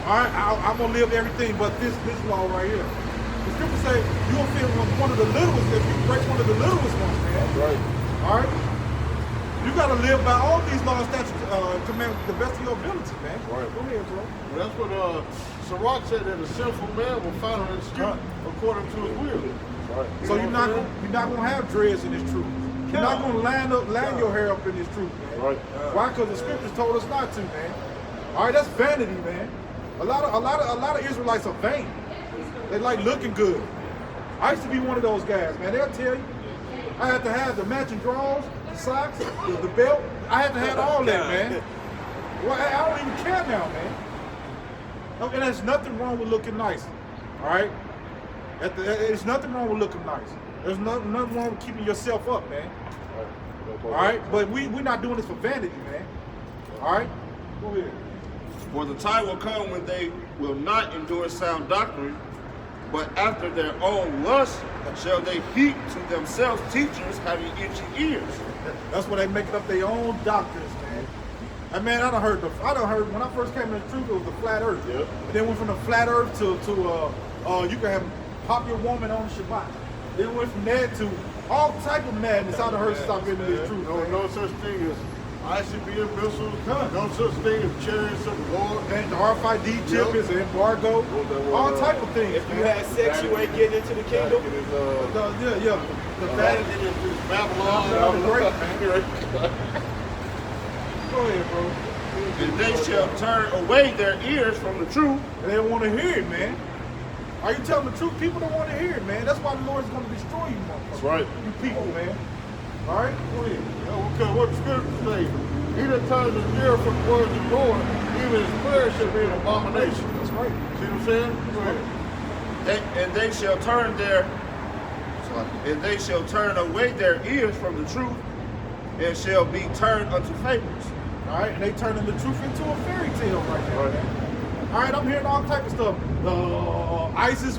[SPEAKER 2] All right, I'm gonna live everything but this law right here. The scripture say you will feel one of the littlest if you break one of the littlest ones, man.
[SPEAKER 1] Right.
[SPEAKER 2] All right. You gotta live by all these laws, statutes, commandments to the best of your ability, man.
[SPEAKER 1] Right.
[SPEAKER 2] Go ahead, bro.
[SPEAKER 3] Well, that's what Sirach said, that a sinful man will find an excuse according to his will.
[SPEAKER 1] Right.
[SPEAKER 2] So you're not gonna have dreads in this truth. You're not gonna line your hair up in this truth, man.
[SPEAKER 1] Right.
[SPEAKER 2] Why? Because the scriptures told us not to, man. All right, that's vanity, man. A lot of Israelites are vain. They like looking good. I used to be one of those guys, man. They'll tell you. I had to have the matching drawers, the socks, the belt. I had to have all that, man. Well, I don't even care now, man. And there's nothing wrong with looking nice. All right? There's nothing wrong with looking nice. There's nothing wrong with keeping yourself up, man. All right? But we're not doing this for vanity, man. All right? Go ahead.
[SPEAKER 5] For the time will come when they will not endure sound doctrine, but after their own lust shall they heap to themselves teachers having itchy ears.
[SPEAKER 2] That's when they making up their own doctrines, man. And man, I done heard when I first came to the truth, it was the flat earth.
[SPEAKER 1] Yep.
[SPEAKER 2] And then went from the flat earth to you can have pop your woman on Shabbat. Then went from that to all type of madness I done heard since I've been to this truth. Man.
[SPEAKER 3] No such thing as ICBM missiles, no such thing as chariots of the Lord.
[SPEAKER 2] And the RFID chip is an embargo. All type of things.
[SPEAKER 4] If you had sex, you ain't getting into the kingdom.
[SPEAKER 2] The
[SPEAKER 3] Vatican is Babylon.
[SPEAKER 2] Great, man. Go ahead, bro.
[SPEAKER 5] And they shall turn away their ears from the truth.
[SPEAKER 2] They don't want to hear it, man. Are you telling the truth? People don't want to hear it, man. That's why the Lord is going to destroy you, motherfucker.
[SPEAKER 1] That's right.
[SPEAKER 2] You people, man. All right? Go ahead.
[SPEAKER 3] Okay, what the scripture say? He that turns his ear from the words of the Lord, even his prayer shall be an abomination.
[SPEAKER 2] That's right.
[SPEAKER 3] See what I'm saying? Go ahead.
[SPEAKER 5] And they shall turn away their ears from the truth, and shall be turned unto fables.
[SPEAKER 2] All right? And they turning the truth into a fairy tale right now,
[SPEAKER 1] Right.
[SPEAKER 2] man. All right, I'm hearing all type of stuff. ISIS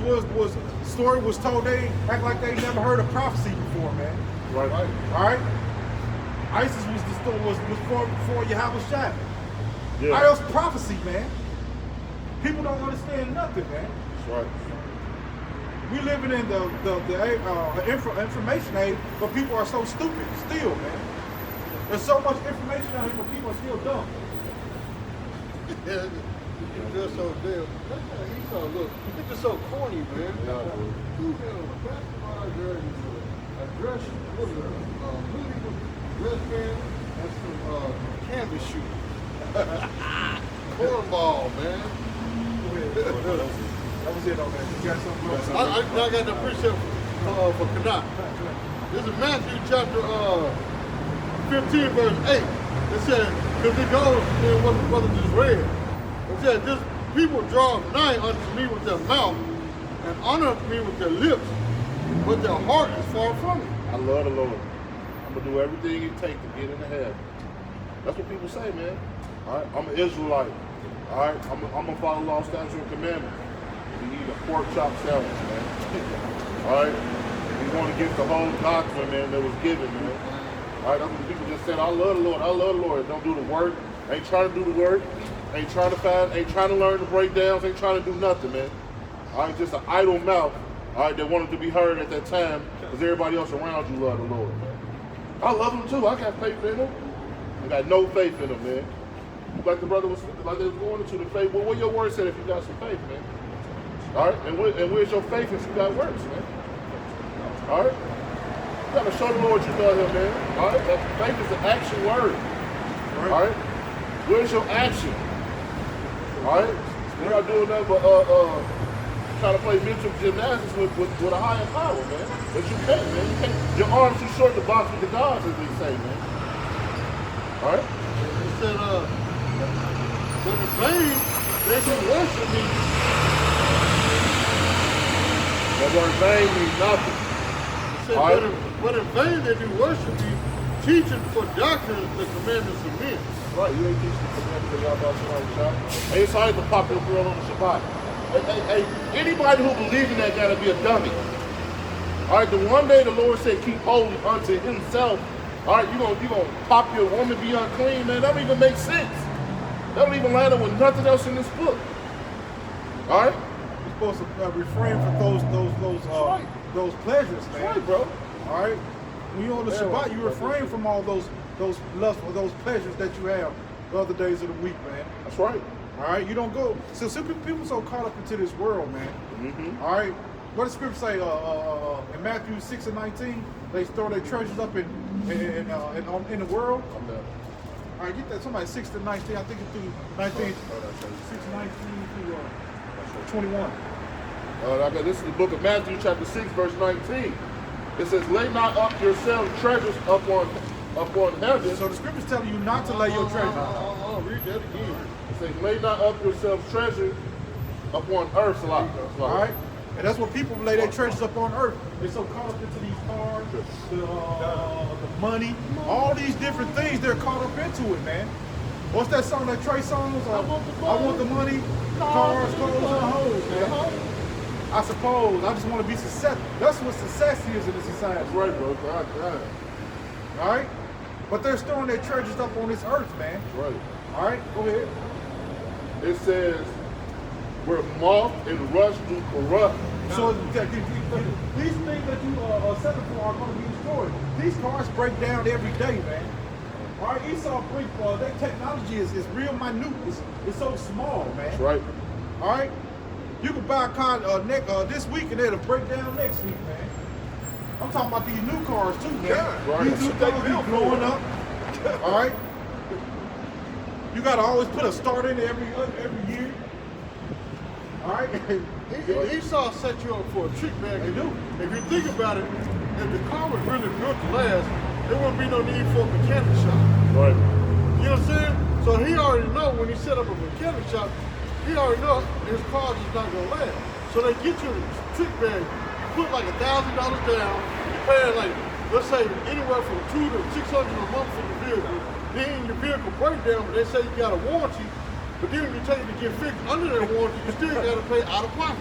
[SPEAKER 2] story was told. They act like they never heard a prophecy before, man.
[SPEAKER 1] Right.
[SPEAKER 2] All right. ISIS was the story was before Yahweh Shai.
[SPEAKER 1] Yeah.
[SPEAKER 2] All right, that's prophecy, man. People don't understand nothing, man.
[SPEAKER 1] That's right.
[SPEAKER 2] We living in the information age, but people are so stupid still, man. There's so much information out here, but people are still dumb.
[SPEAKER 3] It's just so damn. He's so look. It's just so corny, man.
[SPEAKER 1] Yeah, bro.
[SPEAKER 3] Two basketball jerseys, a dress, what is it? Hoodie, dress pants, and some canvas shoes. Cornball, man.
[SPEAKER 2] That was it on that. You got something else?
[SPEAKER 3] I got the precept for Kanak. This is Matthew chapter 15, verse 8. It says, because it goes in what the brother just read. It said, this people draw nigh unto me with their mouth and honor me with their lips, but their heart is far from me.
[SPEAKER 1] I love the Lord. I'm gonna do everything it takes to get into heaven. That's what people say, man. All right, I'm an Israelite. All right, I'm gonna follow law, statutes, and commandments. We eat a pork chop sandwich, man. All right, we want to get the whole doctrine, man, that was given, man. All right, that's what people just said. I love the Lord. I love the Lord. Don't do the work. Ain't trying to do the work. Ain't trying to learn the breakdowns. Ain't trying to do nothing, man. All right, just an idle mouth. All right, that wanted to be heard at that time because everybody else around you love the Lord. I love him too. I got faith in him. I got no faith in him, man. Like the brother was, like they was going into the faith. Well, what your word said if you got some faith, man? All right, and where's your faith if you got works, man? All right, you gotta show the Lord you love him, man. All right, that faith is an action word. All right, where's your action? All right, we're not doing nothing but trying to play mental gymnastics with a higher power, man. But you can't, man. You can't. Your arms too short to box with the gods, as they say, man. All right.
[SPEAKER 3] It said, But the vain, they do worship me.
[SPEAKER 1] That word vain means nothing.
[SPEAKER 3] Say,
[SPEAKER 1] All right.
[SPEAKER 3] but in vain they do worship me, teaching for doctrines the commandments of men.
[SPEAKER 1] Right, you ain't teaching the commandments of y'all about somebody's shop. Hey, it's always the popular girl on the Shabbat. Hey, anybody who believes in that gotta be a dummy. All right, the one day the Lord said, keep holy unto himself. All right, you gonna pop your woman be unclean, man. That don't even make sense. That don't even line up with nothing else in this book. All right?
[SPEAKER 2] You're supposed to refrain from those pleasures, man.
[SPEAKER 1] That's right, bro.
[SPEAKER 2] All right? When you're on the
[SPEAKER 1] Yeah,
[SPEAKER 2] Shabbat, you
[SPEAKER 1] right.
[SPEAKER 2] refrain from all those lust or those pleasures that you have the other days of the week, man.
[SPEAKER 1] That's right.
[SPEAKER 2] All right? You don't go. So some people so caught up into this world, man.
[SPEAKER 1] Mm-hmm.
[SPEAKER 2] All right? What does Scripture say in Matthew 6:19? They store their treasures up in the world.
[SPEAKER 1] I'm done.
[SPEAKER 2] All right, get that. Somebody 6-19. I think it's through 19. 6:19 to 21.
[SPEAKER 1] This is the book of Matthew, chapter 6, verse 19. It says, lay not up yourselves treasures upon heaven.
[SPEAKER 2] So the Scripture's telling you not to lay your treasure.
[SPEAKER 3] Read that again.
[SPEAKER 1] It says, lay not up yourselves treasures upon earth.
[SPEAKER 2] All right? And that's what people lay their treasures up on earth. They're so caught up into these cars, the money, all these different things they're caught up into it, man. What's that song that Trey songs? I want the money, cars, clothes, and hoes, man. I suppose. I just want to be successful. That's what success is in the society.
[SPEAKER 1] That's right, bro. God.
[SPEAKER 2] All right? But they're storing their treasures up on this earth, man.
[SPEAKER 1] That's right.
[SPEAKER 2] All right? Go ahead.
[SPEAKER 1] It says, where moth and rust do corrupt.
[SPEAKER 2] So these things that you are selling for are going to be destroyed. These cars break down every day, man. All right, Esau brings that technology is real minute. It's so small, man.
[SPEAKER 1] That's right.
[SPEAKER 2] All right, you can buy a car this week and it'll break down next week, man. I'm talking about these new cars too, man.
[SPEAKER 5] Yeah,
[SPEAKER 1] right.
[SPEAKER 2] These new cars be blowing up. All right, you got to always put a start in every year. All right.
[SPEAKER 3] Esau set you up for a trick bag.
[SPEAKER 2] They do.
[SPEAKER 3] If you think about it, if the car was really built to last, there wouldn't be no need for a mechanic shop.
[SPEAKER 1] Right.
[SPEAKER 3] You know what I'm saying? So he already know when he set up a mechanic shop, he already know his car is not gonna last. So they get you a trick bag, you put like $1,000 down, you pay like, let's say anywhere from $200 to $600 a month for the vehicle. Then your vehicle break down, but they say you got a warranty. But then when you take it to get fixed under that warranty, you still got to pay out of pocket.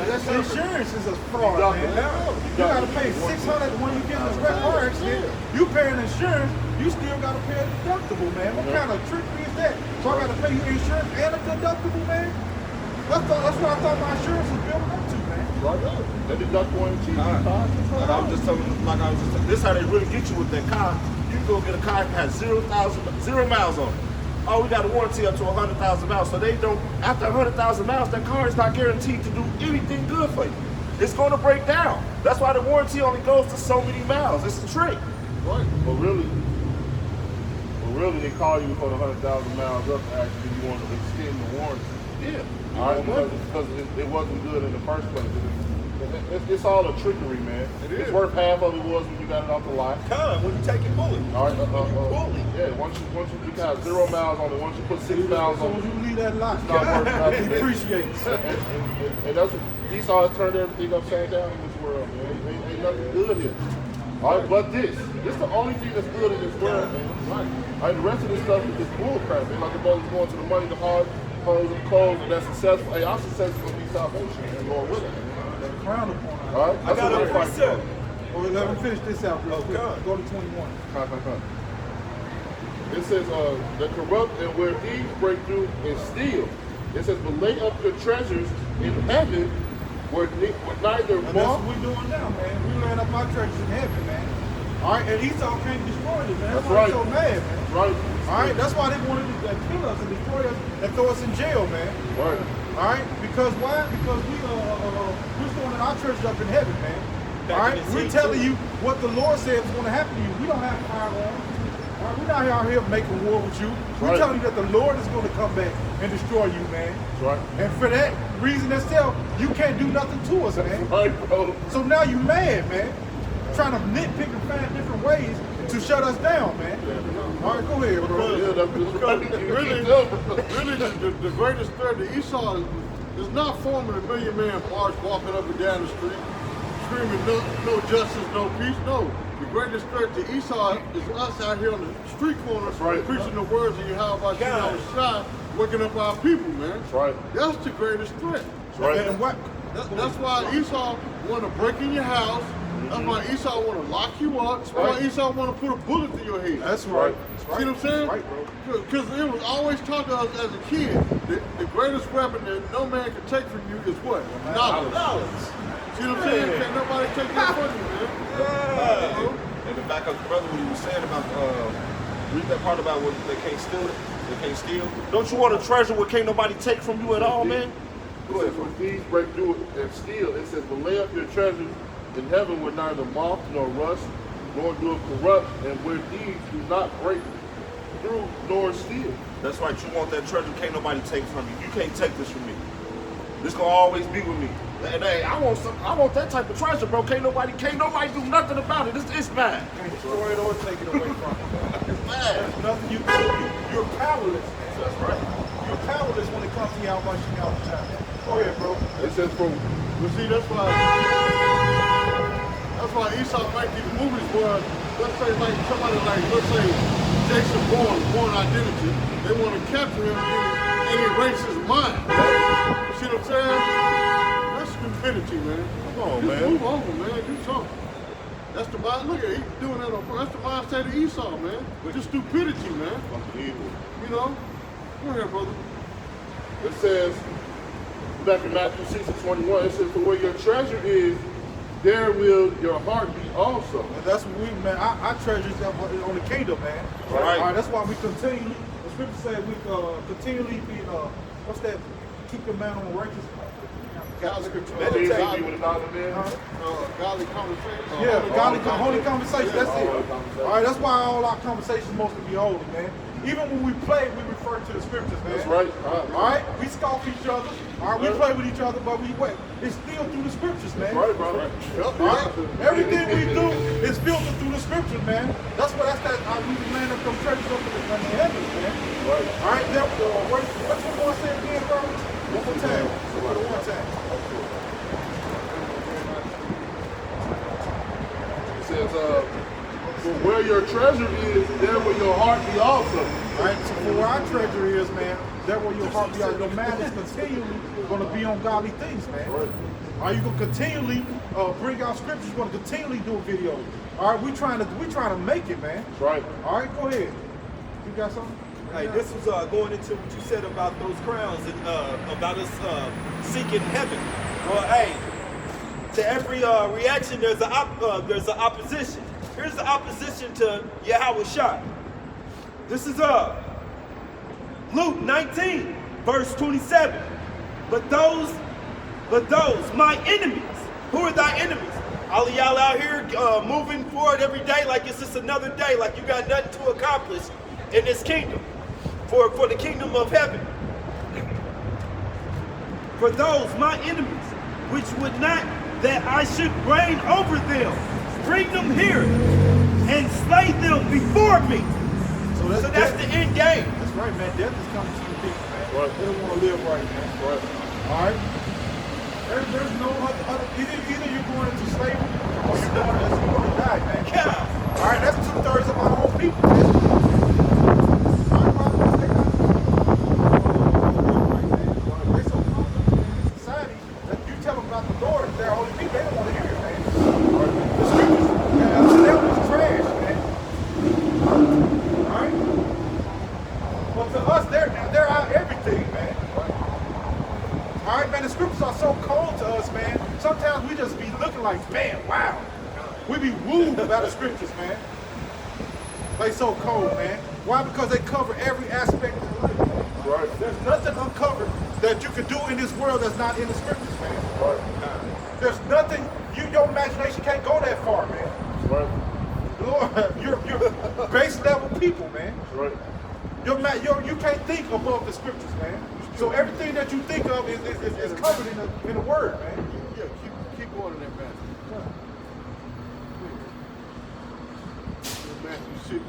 [SPEAKER 2] That's insurance is a fraud, man. You got to pay $600 when you get in a car accident. You paying insurance, you still got to pay a deductible, man. What kind of trickery is that? So I got to pay you insurance and a deductible, man? That's what I thought my insurance was building up to, man.
[SPEAKER 1] Right up. That deductible ain't cheap.
[SPEAKER 5] Like I was just telling, this is how they really get you with that car. You can go get a car that has 0 miles on it. Oh, we got a warranty up to 100,000 miles. So they don't, after 100,000 miles, that car is not guaranteed to do anything good for you. It's going to break down. That's why the warranty only goes to so many miles. It's a trick.
[SPEAKER 1] Right. But really, they call you for the 100,000 miles up to actually you want to extend the warranty.
[SPEAKER 5] Yeah.
[SPEAKER 1] All right, because it wasn't good in the first place. It's all a trickery, man. It's worth half of it was when you got it off the lot.
[SPEAKER 5] When you take it fully.
[SPEAKER 1] All right, yeah. Once you got 0 miles on it, once you put 6 miles on
[SPEAKER 2] So
[SPEAKER 1] it,
[SPEAKER 2] you leave that lot,
[SPEAKER 1] it's not worth nothing.
[SPEAKER 2] it depreciates.
[SPEAKER 1] And that's what Esau has turned everything upside down in this world, man. Ain't nothing good here. All right, but this is the only thing that's good in this world, man. Right. All right, the rest of this stuff is bull crap, man. Like the brothers going to the money, the hard, clothes, and clothes, and that's successful. Hey, our success is going to be salvation, and Lord willing.
[SPEAKER 2] Crown upon us.
[SPEAKER 1] All right,
[SPEAKER 4] I got a precept.
[SPEAKER 2] Well, let me finish this out real quick. Go to 21.
[SPEAKER 1] It says, the corrupt and where thieves break through and steal. It says, but lay up your treasures in heaven where neither
[SPEAKER 2] And that's
[SPEAKER 1] moth.
[SPEAKER 2] what we're doing now, man. We laying up our treasures in heaven, man. All right, and Esau can't destroy it, man. That's why he's so mad, man.
[SPEAKER 1] Right.
[SPEAKER 2] All right, that's why they wanted to kill us and destroy us and throw us in jail, man.
[SPEAKER 1] Right.
[SPEAKER 2] All right, because why? Because we're storing our treasures up in heaven, man. All right, we're telling you what the Lord said is going to happen to you. We don't have firearms. All right, we're not out here making war with you. We're telling you that the Lord is going to come back and destroy you, man.
[SPEAKER 1] That's right.
[SPEAKER 2] And for that reason itself, you can't do nothing to us, man.
[SPEAKER 1] Right, bro.
[SPEAKER 2] So now you mad, man. Trying to nitpick and find different ways to shut us down, man. All right, go ahead, bro.
[SPEAKER 1] Yeah, that's
[SPEAKER 3] Really, the greatest threat to Esau is not forming a million-man march walking up and down the street, screaming no justice, no peace. No, the greatest threat to Esau is us out here on the street corners preaching the words of Yahweh Shai, waking up our people, man.
[SPEAKER 1] That's right.
[SPEAKER 3] That's the greatest threat.
[SPEAKER 1] That's right.
[SPEAKER 2] And what?
[SPEAKER 3] That's why Esau want to break in your house. That's why Esau want to lock you up. That's why Esau want to put a bullet through your head.
[SPEAKER 2] That's right.
[SPEAKER 3] See what I'm saying?
[SPEAKER 2] Right, bro.
[SPEAKER 3] Because it was always taught to us as a kid, the greatest weapon that no man can take from you is what? Knowledge. See what I'm saying? Can't nobody take that from you, man.
[SPEAKER 5] And to back up the brother, what he was saying about, read that part about what they can't steal it. They can't steal. Don't you want a treasure what can't nobody take from you at all, man?
[SPEAKER 1] It says, when thieves break through and steal, it says, but lay up your treasures in heaven where neither moth nor rust nor do it corrupt, and where thieves do not break through nor steal.
[SPEAKER 5] That's right. You want that treasure can't nobody take from you. You can't take this from me. This gonna always be with me. And hey, I want that type of treasure, bro. Can't nobody do nothing about it. It's bad.
[SPEAKER 2] Can't destroy it or take it away from you.
[SPEAKER 5] It's bad.
[SPEAKER 2] There's nothing you can do. You're powerless, man.
[SPEAKER 5] That's right.
[SPEAKER 2] You're powerless when it comes to Yahweh Shai. Go ahead, bro.
[SPEAKER 1] It says, from
[SPEAKER 3] But see, that's why Esau make these movies where, let's say, like somebody like, let's say, Jason Bourne Identity, they want to capture him and erase his mind. You see what I'm saying? That's stupidity, man.
[SPEAKER 1] Come on,
[SPEAKER 3] Just
[SPEAKER 1] man.
[SPEAKER 3] move over, man. Do something. That's the mind. Look at he's doing that on purpose. That's the mindset of Esau, man. Just stupidity, man. You know? Go ahead, brother.
[SPEAKER 1] It says, back in Matthew 6:21, it says, for where your treasure is, there will your heart be also.
[SPEAKER 2] And that's what we, man, I treasure that on the kingdom, man.
[SPEAKER 5] Right.
[SPEAKER 2] All right, that's why we continue, the scripture says we continually be, what's that, keep your man on the righteous. Got the scripture.
[SPEAKER 1] Meditate
[SPEAKER 2] Meditate.
[SPEAKER 1] with another man.
[SPEAKER 3] Godly conversation.
[SPEAKER 2] Yeah, the godly, holy conversation, that's it. All right, that's why all our conversations supposed to be holy, man. Even when we play, we refer to the scriptures, man.
[SPEAKER 1] That's right.
[SPEAKER 2] All right, we scoff each other. All right, we play with each other, but we wait. It's still through the scriptures, man.
[SPEAKER 1] Right, brother.
[SPEAKER 2] All right, everything we do is filtered through the scriptures, man. That's what we land up them treasures up in the heavens, man.
[SPEAKER 1] Right.
[SPEAKER 2] All right, therefore, what's one more say again, bro? One more time. One time.
[SPEAKER 1] It says, for where your treasure is, there will your heart be also.
[SPEAKER 2] All right, so for where our treasure is, man, there where your heart be. Your man is continually going to be on godly things, man.
[SPEAKER 1] Right.
[SPEAKER 2] Are you going to continually bring out scriptures? You're going to continually do videos. All right, we trying to make it, man.
[SPEAKER 1] That's right.
[SPEAKER 2] All right, go ahead. You got something?
[SPEAKER 4] Hey, this was going into what you said about those crowns and about us seeking heaven. Well, hey, to every reaction, there's an opposition. Here's the opposition to Yahweh Shai. This is Luke 19, verse 27. But those, my enemies. Who are thy enemies? All of y'all out here moving forward every day like it's just another day, like you got nothing to accomplish in this kingdom, for the kingdom of heaven. For those, my enemies, which would not that I should reign over them, bring them here and slay them before me. So that's the end game.
[SPEAKER 2] That's right, man. Death is coming to the people, man.
[SPEAKER 1] Right.
[SPEAKER 2] They don't want to live right, man.
[SPEAKER 1] Right.
[SPEAKER 2] All right? There's no other either you're going into slavery or you're going to die, man.
[SPEAKER 4] Yeah.
[SPEAKER 2] All right, that's 2/3 of our own people, man. They're so comfortable in society that you tell them about the Lord, they're holy people, they don't want to hear it, man. The scriptures, to them is trash, man. All right? But to us, they're our everything, man. All right, man, the scriptures are so cold to us, man. Sometimes we just be looking like, man, wow. We be wooed by the scriptures, man. They so cold, man. Why? Because they cover every aspect of the life.
[SPEAKER 1] Right.
[SPEAKER 2] There's nothing uncovered that you can do in this world that's not in the scriptures, man.
[SPEAKER 1] Right.
[SPEAKER 2] There's nothing, your imagination can't go that far, man.
[SPEAKER 1] Right.
[SPEAKER 2] Lord, you're base level people, man.
[SPEAKER 1] Right.
[SPEAKER 2] You can't think above the scriptures, man. So everything that you think of is covered in the word, man.
[SPEAKER 3] Yeah, keep going in that man. 6.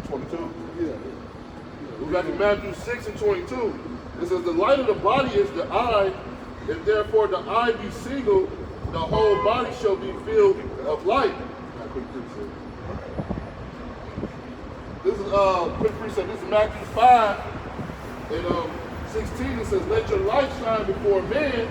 [SPEAKER 1] 22.
[SPEAKER 3] Yeah.
[SPEAKER 1] We got to Matthew 6 and 22. It says, the light of the body is the eye, and therefore the eye be single, the whole body shall be filled of light. This is quick precept. This is Matthew 5 and 16. It says, let your light shine before men,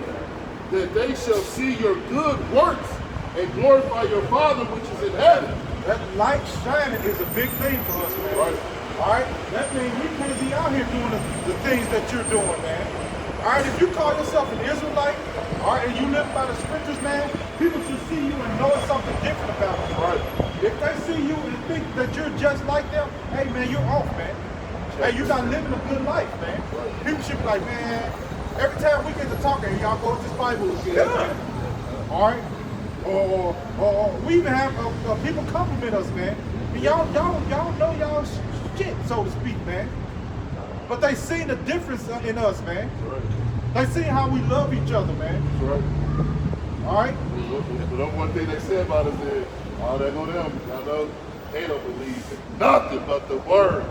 [SPEAKER 1] that they shall see your good works and glorify your Father which is in heaven.
[SPEAKER 2] That light shining is a big thing for us, man.
[SPEAKER 1] Right.
[SPEAKER 2] All right? That means we can't be out here doing the things that you're doing, man. All right? If you call yourself an Israelite, all right, and you live by the scriptures, man, people should see you and know something different about you.
[SPEAKER 1] Right.
[SPEAKER 2] If they see you and think that you're just like them, hey, man, you're off, man. Hey, you're not living a good life, man. People should be like, man, every time we get to talking, y'all go to this Bible again. Yeah. All right? Or we even have people compliment us, man. And y'all know y'all shit, so to speak, man. But they see the difference in us, man.
[SPEAKER 1] Right.
[SPEAKER 2] They see how we love each other, man.
[SPEAKER 1] That's right.
[SPEAKER 2] All right?
[SPEAKER 1] But one thing they said about us is, oh, they go them. I know they don't believe in nothing but the word.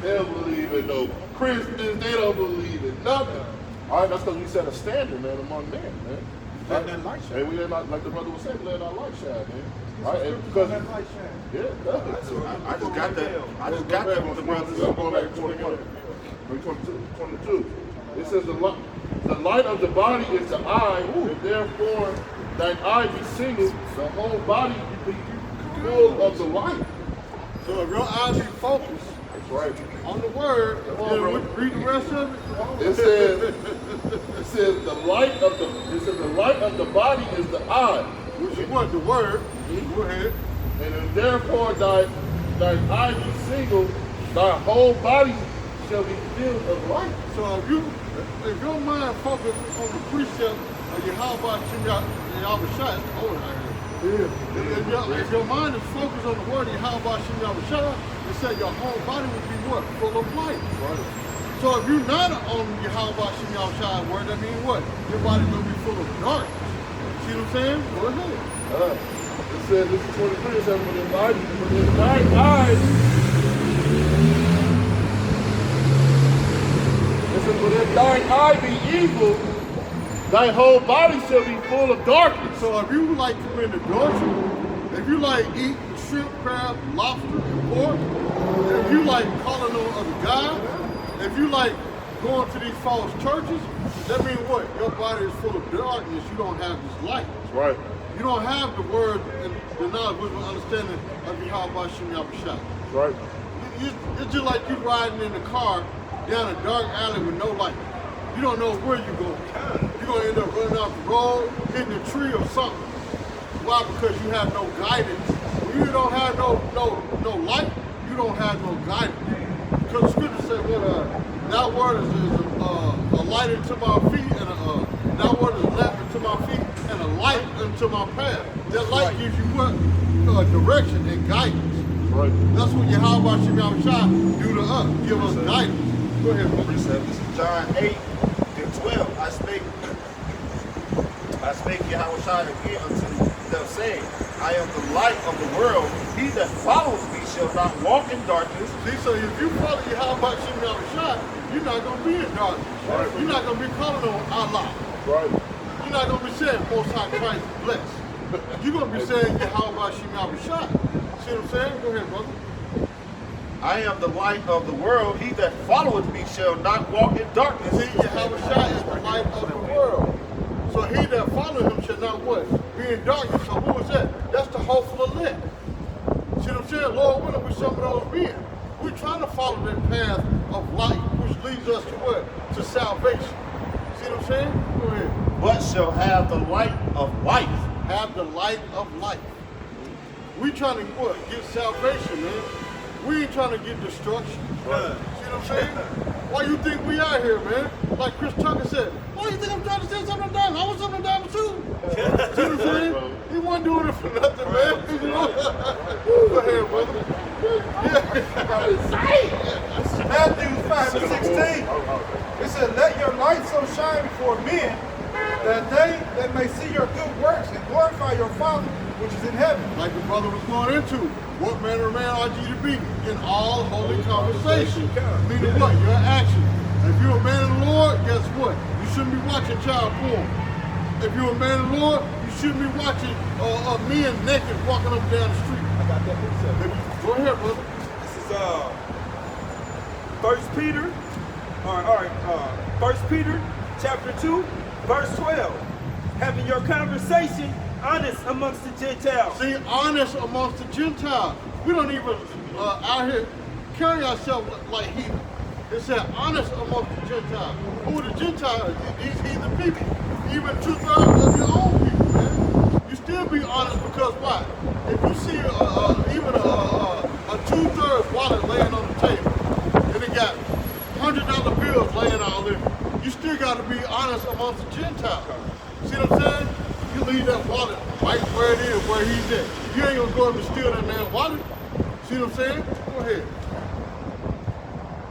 [SPEAKER 1] They don't believe in no Christians. They don't believe in nothing. All right, that's because we set a standard, man, among men, man.
[SPEAKER 2] Let that light shine.
[SPEAKER 1] Hey, we let like the brother was saying, let our light shine, man. All right, and
[SPEAKER 2] Because
[SPEAKER 1] because
[SPEAKER 2] that light shine.
[SPEAKER 1] yeah,
[SPEAKER 5] I just got that. I just got that with the brothers.
[SPEAKER 1] I'm going back to 21. 22. It says the light of the body is the eye, and therefore thine eye be single, the whole body be full of the light.
[SPEAKER 3] So if your eyes be focused
[SPEAKER 1] That's right.
[SPEAKER 3] on the word, then read the rest of it.
[SPEAKER 1] It says the light of the body is the eye,
[SPEAKER 3] Which is what? The word. Go ahead.
[SPEAKER 1] and then therefore thine eye be single, thy whole body shall be filled of light.
[SPEAKER 3] So if your mind focus on the precept of Yahweh Shai, it's cold out here. If your mind is focused on the word of Yahweh Shai, it said your whole body would be what? Full of light.
[SPEAKER 1] Right.
[SPEAKER 3] So if you're not on Yahweh Shai word, that means what? Your body will be full of darkness. See what I'm saying? Go ahead.
[SPEAKER 1] It says, this is 23, it says, when thine eyes, it says, when if thine eye be evil, thy whole body shall be full of darkness.
[SPEAKER 3] So if you like commit adultery, if you like eating shrimp, crab, lobster, and pork, if you like calling on other gods, if you like going to these false churches, that means what? Your body is full of darkness. You don't have this light.
[SPEAKER 1] That's right.
[SPEAKER 3] You don't have the word and the knowledge, wisdom, understanding of Yahweh Shem Yahushua.
[SPEAKER 1] That's right.
[SPEAKER 3] It's just like you riding in the car down a dark alley with no light. You don't know where you're going. You're going to end up running off the road, hitting a tree or something. Why? Because you have no guidance. When you don't have no light, you don't have no guidance. Because the scripture said, that word is a light unto my feet, and that word is a lamp unto my feet, and a light unto my path. That light gives you what? Direction and guidance.
[SPEAKER 1] Right.
[SPEAKER 3] That's what Yahweh Shem Yahushua do to us. Give us guidance. Go ahead, brother.
[SPEAKER 5] Precept. This is John 8 and 12. I spake Yahweh again unto them, saying, I am the light of the world. He that follows me shall not walk in darkness.
[SPEAKER 3] See, so if you follow Yahweh Shem Yahushua, you're not going to be in darkness.
[SPEAKER 1] Right.
[SPEAKER 3] You're not going to be calling on Allah.
[SPEAKER 1] Right.
[SPEAKER 3] You're not going to be saying, Most High Christ is blessed. You're going to be saying, Yahweh Shem Yahushua. See what I'm saying? Go ahead, brother.
[SPEAKER 5] I am the light of the world. He that followeth me shall not walk in darkness.
[SPEAKER 3] See, Yahushua is the light of the world. So he that follows him shall not what? Be in darkness. So who is that? That's the hopeful elect. See what I'm saying? Lord willing, we some of those men. We're trying to follow that path of light, which leads us to what? To salvation. See what I'm saying? Go ahead.
[SPEAKER 5] But shall have the light of life.
[SPEAKER 3] Have the light of life. We trying to what? Get salvation, man. We ain't trying to get destruction.
[SPEAKER 1] Right.
[SPEAKER 3] See what I'm saying? Why you think we out here, man? Like Chris Tucker said, why you think I'm trying to send something to diamond? I want something to diamond too. See what I'm saying? He wasn't doing it for nothing, man. You know? Go ahead, brother.
[SPEAKER 2] Matthew 5 and 16. It said, let your light so shine before men that they may see your good works and glorify your Father which is in heaven.
[SPEAKER 3] Like the brother was going into, what manner of man are you to be in all holy conversation? Meaning what? Your action. If you're a man of the Lord, guess what? You shouldn't be watching child porn. If you're a man of the Lord, you shouldn't be watching men naked walking up and down the street.
[SPEAKER 4] I got that precept.
[SPEAKER 3] Go ahead, brother.
[SPEAKER 4] This is 1 Peter. All right. 1 Peter chapter 2, verse 12. Having your conversation honest amongst the Gentiles.
[SPEAKER 3] See, honest amongst the Gentiles. We don't even out here carry ourselves like heathen. It said honest amongst the Gentiles. Who are the Gentiles? These heathen people. Even 2/3 of your own people, man. You still be honest because why? If you see even a 2/3 wallet laying on the table and it got $100 bills laying all in it, you still got to be honest amongst the Gentiles. See what I'm saying? You leave that wallet right where it is, where he's at. You ain't gonna go up and steal that man's wallet. See what I'm saying? Go ahead.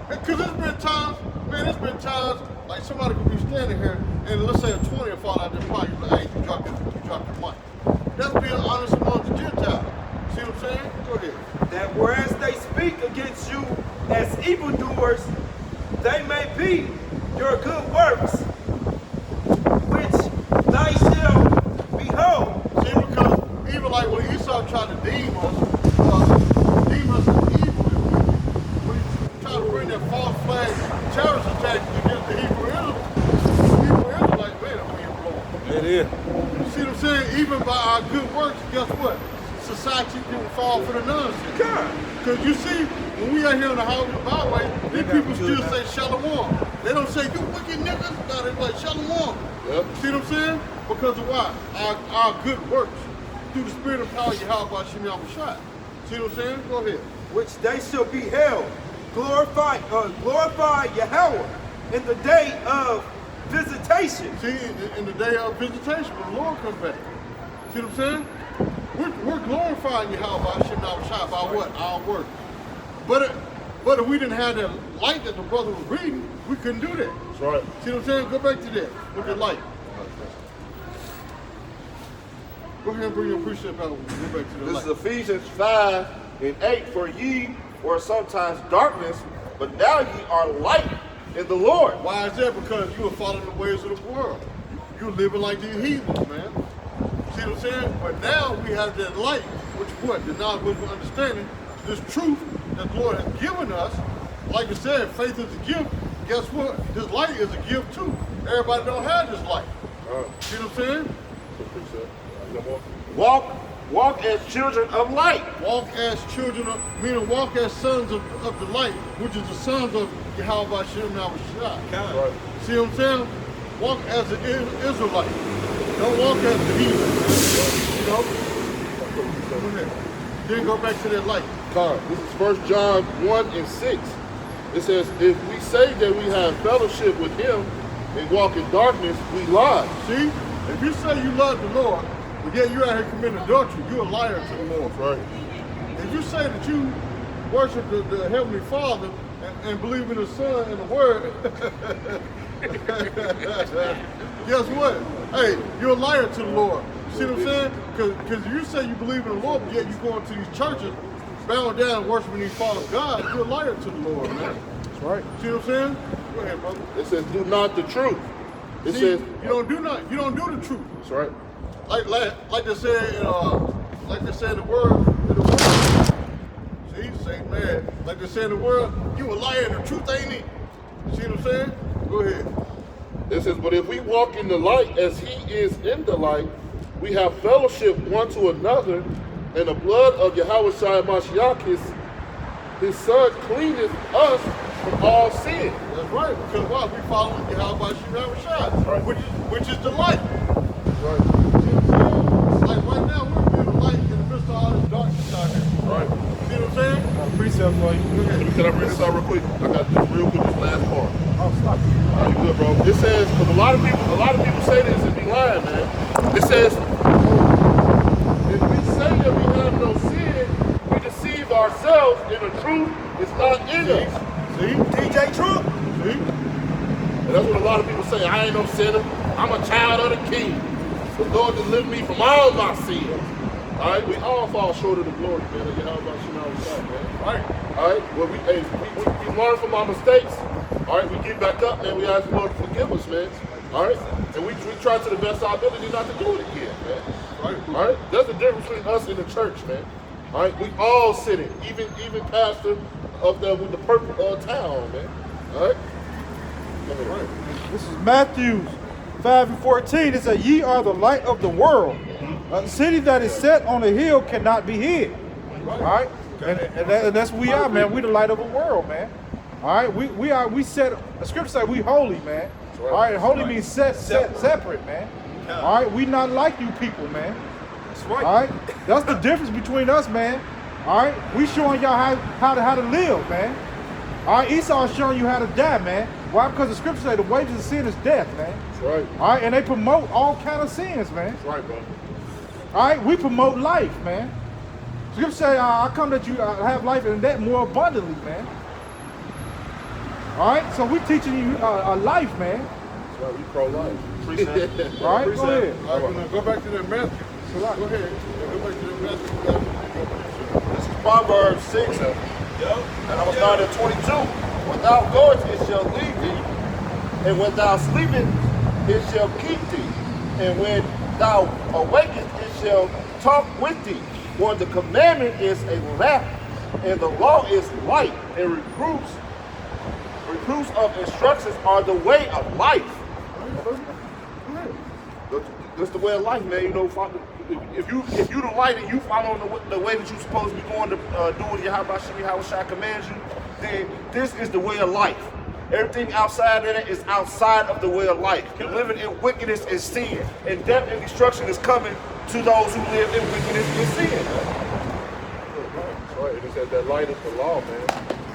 [SPEAKER 3] Because there's been times, like somebody could be standing here and let's say a 20 will fall out their pocket. You like, hey, you dropped your money. That's being honest amongst the Gentiles. See what I'm saying? Go ahead.
[SPEAKER 4] That whereas they speak against you as evildoers, they may be your good works, which they shall behold.
[SPEAKER 3] See, because even like when Esau tried to deem us as evil, when he tried to bring that false flag terrorist attack against the Hebrew Israelites, man, we ain't blowing.
[SPEAKER 5] It is.
[SPEAKER 3] You see what I'm saying? Even by our good works, guess what? Society didn't fall for the nonsense. Because you see, when we out here on the Hollywood Byway, these people still say shalom. They don't say, you wicked niggas. No, they like shalom.
[SPEAKER 1] Yep.
[SPEAKER 3] See what I'm saying? Because of why? Our good works. Through the spirit of power, Yahweh Shem Shai. See what I'm saying? Go ahead.
[SPEAKER 4] Which they shall be held. Glorify Yahweh in the day of visitation.
[SPEAKER 3] See, in the day of visitation, when the Lord comes back. See what I'm saying? We're glorifying Yahweh Shem Shai by what? Our work. But if we didn't have that light that the brother was reading, we couldn't do that.
[SPEAKER 1] That's right.
[SPEAKER 3] See what I'm saying? Go back to that. Look at light. Go ahead and bring your precept out. Go back to the
[SPEAKER 5] This
[SPEAKER 3] light.
[SPEAKER 5] is Ephesians 5:8. For ye were sometimes darkness, but now ye are light in the Lord.
[SPEAKER 3] Why is that? Because you are following the ways of the world. You're living like these heathens, man. See what I'm saying? But now we have that light, which what? The knowledge, wisdom, understanding, this truth that the Lord has given us. Like I said, faith is a gift. Guess what? This light is a gift too. Everybody don't have this light. See what I'm saying?
[SPEAKER 5] Walk as children of light.
[SPEAKER 3] Walk as children of, meaning walk as sons of the light, which is the sons of Yahweh Shem Shai.
[SPEAKER 1] Right.
[SPEAKER 3] See what I'm saying? Walk as an Israelite. Don't walk as the heathen. You know? Go ahead. Then go back to that light.
[SPEAKER 1] This is 1 John 1:6. It says, if we say that we have fellowship with him and walk in darkness, we lie.
[SPEAKER 3] See? If you say you love the Lord, but yet you're out here committing adultery, you're a liar to the Lord.
[SPEAKER 1] That's right.
[SPEAKER 3] If you say that you worship the Heavenly Father and believe in the Son and the Word, guess what? Hey, you're a liar to the Lord. See what I'm saying? Because you say you believe in the Lord, but yet you go into these churches, bowing down and worshiping these false gods, you're a liar to the Lord, man.
[SPEAKER 1] That's right.
[SPEAKER 3] See what I'm saying? Go ahead, brother.
[SPEAKER 1] It says, do not the truth. It
[SPEAKER 3] See,
[SPEAKER 1] says,
[SPEAKER 3] you don't do the truth.
[SPEAKER 1] that's right.
[SPEAKER 3] Like they said in the word. See, say man, like they say in the world, you a liar and the truth ain't it. See what I'm saying? Go ahead.
[SPEAKER 1] It says, but if we walk in the light as he is in the light, we have fellowship one to another, and the blood of Yahweh Shai Mashiach, his son, cleaneth us from all sin.
[SPEAKER 3] That's right, because why? We following Yahweh Shai,
[SPEAKER 1] Right.
[SPEAKER 3] which is the light.
[SPEAKER 1] Right.
[SPEAKER 3] See what I'm saying? Like right now, we're being the light in the midst of all this darkness out here.
[SPEAKER 1] Right.
[SPEAKER 3] See what I'm saying?
[SPEAKER 4] Got a precept for you.
[SPEAKER 1] Can I read this out real quick? I got this real quick, this last part.
[SPEAKER 4] Oh, stop.
[SPEAKER 1] All right, good, bro. It says, because a lot of people say this and be lying, man. It says, if we say that we have no sin, we deceive ourselves, and the truth is not in us.
[SPEAKER 3] See?
[SPEAKER 4] DJ Trump.
[SPEAKER 3] See?
[SPEAKER 1] And that's what a lot of people say. I ain't no sinner. I'm a child of the King. The Lord delivered me from all my sins. All right, we all fall short of the glory, man. Of Yahweh Shemaiah, man.
[SPEAKER 2] Right.
[SPEAKER 1] All right, well, we learn from our mistakes. All right, we get back up, man. We ask the Lord to forgive us, man. All right, and we try to the best of our ability not to do it again, man.
[SPEAKER 2] Right.
[SPEAKER 1] All right, that's the difference between us and the church, man. All right, we all sinning, even pastor of with the purple town, man. All right.
[SPEAKER 2] Right. This is Matthew 5:14. It says, "Ye are the light of the world. A city that is set on a hill cannot be hid." All right, and that's what we are, man. We the light of the world, man. All right, we set. The scripture says we holy, man. All right, holy means separate, man. All right, we not like you people, man.
[SPEAKER 5] That's right.
[SPEAKER 2] All right, that's the difference between us, man. All right, we showing y'all how to live, man. All right, Esau is showing you how to die, man. Why? Because the scripture says the wages of sin is death, man.
[SPEAKER 1] That's right.
[SPEAKER 2] All right, and they promote all kind of sins, man.
[SPEAKER 1] That's right, bro.
[SPEAKER 2] All right, we promote life, man. Scripture say, "I come that you have life and that more abundantly, man." All right, so we teaching you a life, man.
[SPEAKER 1] That's right. We pro-life.
[SPEAKER 2] All right, go ahead.
[SPEAKER 3] All right, now go back to that Matthew. Go ahead. Go back to that Matthew.
[SPEAKER 5] This is Proverbs 6. And I'm going to start at 22. When thou goest, it shall lead thee. And when thou sleepest, it shall keep thee. And when thou awakest, it shall talk with thee. For the commandment is a lamp, and the law is light, and reproofs of instructions are the way of life. That's the way of life, man. You know, if you the light and you follow the way that you're supposed to be going to do what Yahweh commands you, then this is the way of life. Everything outside of it is outside of the way of life. You're living in wickedness and sin, and death and destruction is coming to those who live in wickedness and sin.
[SPEAKER 1] That's right. It says that light is the law, man.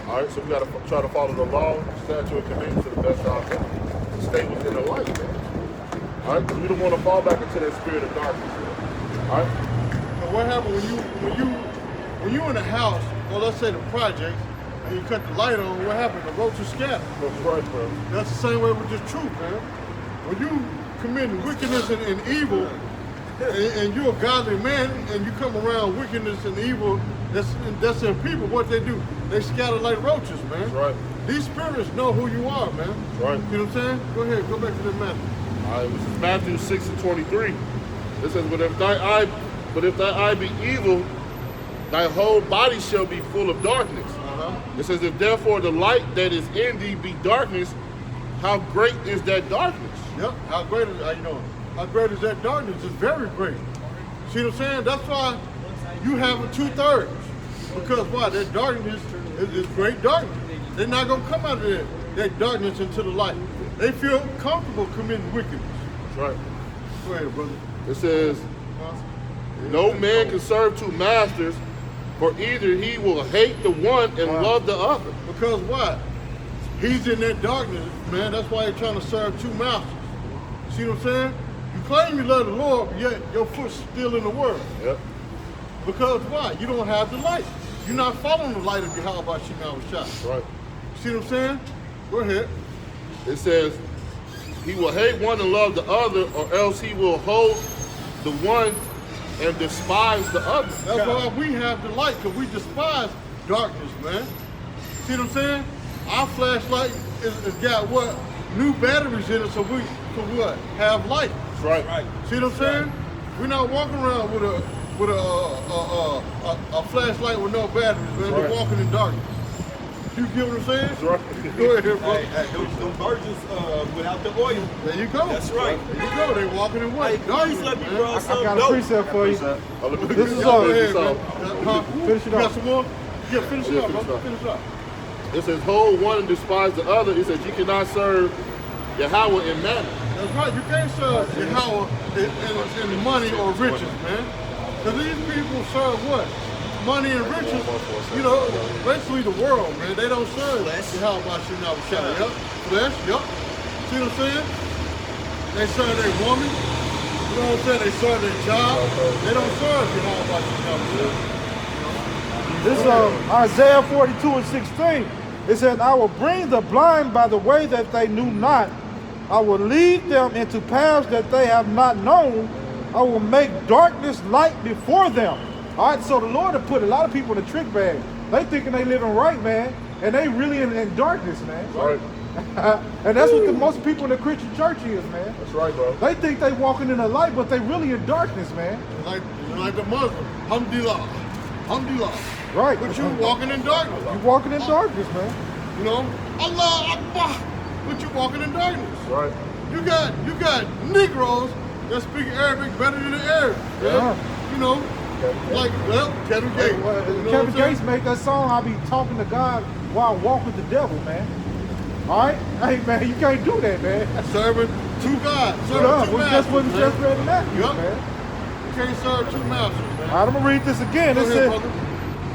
[SPEAKER 1] All right, so we got to try to follow the law, statute, and commandments to the best of our ability. Stay within the light, man. All right, because we don't want to fall back into that spirit of darkness, man. All right.
[SPEAKER 3] So what happens when you in a house, or let's say the project, and you cut the light on? What happens? The roaches scatter.
[SPEAKER 1] That's right, bro.
[SPEAKER 3] That's the same way with this truth, man. When you commit wickedness and evil, and you're a godly man, and you come around wickedness and evil that's in people, what they do? They scatter like roaches, man.
[SPEAKER 1] That's right.
[SPEAKER 3] These spirits know who you are, man.
[SPEAKER 1] That's right.
[SPEAKER 3] You know what I'm saying? Go ahead, go back to the Matthew.
[SPEAKER 1] All right, this is Matthew 6:23. It says, but if thy eye be evil, thy whole body shall be full of darkness. It says, if therefore the light that is in thee be darkness, how great is that darkness?
[SPEAKER 3] Yep. How great is that darkness? It's very great. See what I'm saying? That's why you have a 2/3. Because why? That darkness is great darkness. They're not gonna come out of that darkness into the light. They feel comfortable committing wickedness.
[SPEAKER 1] That's right.
[SPEAKER 3] Go ahead, brother.
[SPEAKER 1] It says, no man can serve two masters, for either he will hate the one and love the other.
[SPEAKER 3] Because why? He's in that darkness, man. That's why he's trying to serve two masters. See what I'm saying? You claim you love the Lord, but yet your foot's still in the world.
[SPEAKER 1] Yep.
[SPEAKER 3] Because why? You don't have the light. You're not following the light of Yahweh Shemaiah.
[SPEAKER 1] That's right.
[SPEAKER 3] See what I'm saying? Go ahead.
[SPEAKER 1] It says, he will hate one and love the other, or else he will hold the one and despise the other.
[SPEAKER 3] That's why we have the light, because we despise darkness, man. See what I'm saying? Our flashlight is got what? New batteries in it, so we can what? Have light.
[SPEAKER 1] That's right.
[SPEAKER 3] See what I'm saying? We're not walking around with a flashlight with no batteries, man.
[SPEAKER 1] That's
[SPEAKER 3] We're
[SPEAKER 1] right.
[SPEAKER 3] walking in darkness. You get what I'm saying?
[SPEAKER 1] That's right.
[SPEAKER 3] Go ahead, bro.
[SPEAKER 4] Them virgins without the oil.
[SPEAKER 3] There you go.
[SPEAKER 4] That's right.
[SPEAKER 3] There you go. They walking in white.
[SPEAKER 4] Hey,
[SPEAKER 3] Darkness,
[SPEAKER 4] please let me
[SPEAKER 3] man.
[SPEAKER 4] borrow
[SPEAKER 2] I
[SPEAKER 4] some
[SPEAKER 2] got a
[SPEAKER 4] dope.
[SPEAKER 2] precept for you.
[SPEAKER 1] Oh, let me
[SPEAKER 2] This is
[SPEAKER 1] finish
[SPEAKER 2] all.
[SPEAKER 3] Go ahead,
[SPEAKER 1] this
[SPEAKER 3] man.
[SPEAKER 1] off.
[SPEAKER 3] Finish it
[SPEAKER 2] You got
[SPEAKER 3] off. Some more? Yeah, finish it up, bro. Finish it up.
[SPEAKER 1] It says, hold one and despise the other. It says, you cannot serve Yahweh in mammon.
[SPEAKER 3] That's right. You can't serve Yahweh in money or riches, man. Because these people serve what? Money and riches. You know, basically the world, man. They don't serve Yahweh Shemaiah. Yep. Flesh. Yep. See what I'm saying? They serve their woman. You know what I'm saying? They serve their job. They don't serve Yahweh Shemaiah.
[SPEAKER 2] This Isaiah 42:16. It says, I will bring the blind by the way that they knew not. I will lead them into paths that they have not known. I will make darkness light before them. All right, so the Lord has put a lot of people in a trick bag. They thinking they living right, man, and they really in darkness, man.
[SPEAKER 1] Right.
[SPEAKER 2] And that's what the most people in the Christian church is, man.
[SPEAKER 1] That's right, bro.
[SPEAKER 2] They think they walking in the light, but they really in darkness, man.
[SPEAKER 3] Like the Muslim, Alhamdulillah, Alhamdulillah.
[SPEAKER 2] Right.
[SPEAKER 3] But you walking in darkness.
[SPEAKER 2] You walking in darkness, man.
[SPEAKER 3] You know, Allah Akbar. But you walking in darkness.
[SPEAKER 1] Right.
[SPEAKER 3] You got Negroes that speak Arabic better than the Arabs.
[SPEAKER 2] Yeah.
[SPEAKER 3] You know, like Kevin Gates. You know
[SPEAKER 2] Kevin Gates made that song. I be talking to God while I walk with the devil, man. All right, hey man, you can't do that, man.
[SPEAKER 3] Serving two gods.
[SPEAKER 2] Yeah,
[SPEAKER 3] Serving two
[SPEAKER 2] we
[SPEAKER 3] masters.
[SPEAKER 2] just read that,
[SPEAKER 3] Yup.
[SPEAKER 2] man.
[SPEAKER 3] You can't serve two masters, man.
[SPEAKER 2] All right, I'm gonna read this again.
[SPEAKER 3] Go
[SPEAKER 2] It
[SPEAKER 3] ahead,
[SPEAKER 2] says,
[SPEAKER 3] brother.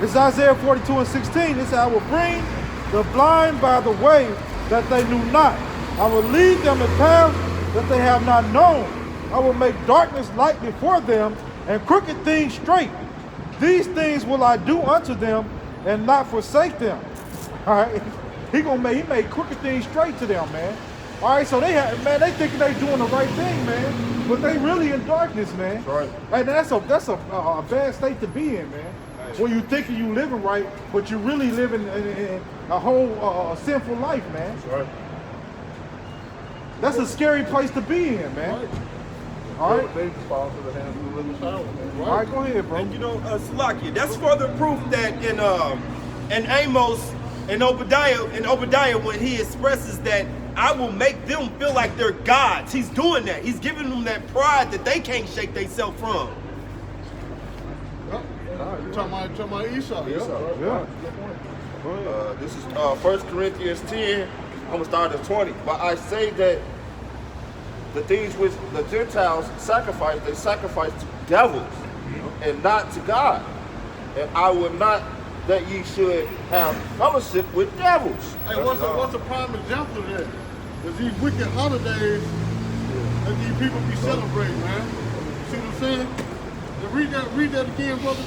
[SPEAKER 2] it's Isaiah 42:16. It says, I will bring the blind by the way that they knew not. I will lead them in paths that they have not known. I will make darkness light before them and crooked things straight. These things will I do unto them and not forsake them. All right, he made crooked things straight to them, man. All right, so they thinking they doing the right thing, man, but they really in darkness, man.
[SPEAKER 1] That's right.
[SPEAKER 2] And that's a bad state to be in, man. When you thinking you living right, but you really living in a whole sinful life, man.
[SPEAKER 1] That's right.
[SPEAKER 2] That's a scary place to be in, man. All right.
[SPEAKER 1] They just fall to the hands of the living power, man.
[SPEAKER 2] All right, go ahead, bro.
[SPEAKER 4] And you know, Salakia, that's further proof that in Amos and Obadiah, when he expresses that I will make them feel like they're gods, he's doing that. He's giving them that pride that they can't shake themselves from.
[SPEAKER 3] You're talking about Esau.
[SPEAKER 2] Yeah.
[SPEAKER 5] This is 1 Corinthians 10. I'm going to start at 20. But I say that the things which the Gentiles sacrifice, they sacrifice to devils and not to God. And I would not that ye should have fellowship with devils.
[SPEAKER 3] Hey, what's a prime example of that? Is these wicked holidays that these people be celebrating, man. See what I'm saying? Read that again, brother.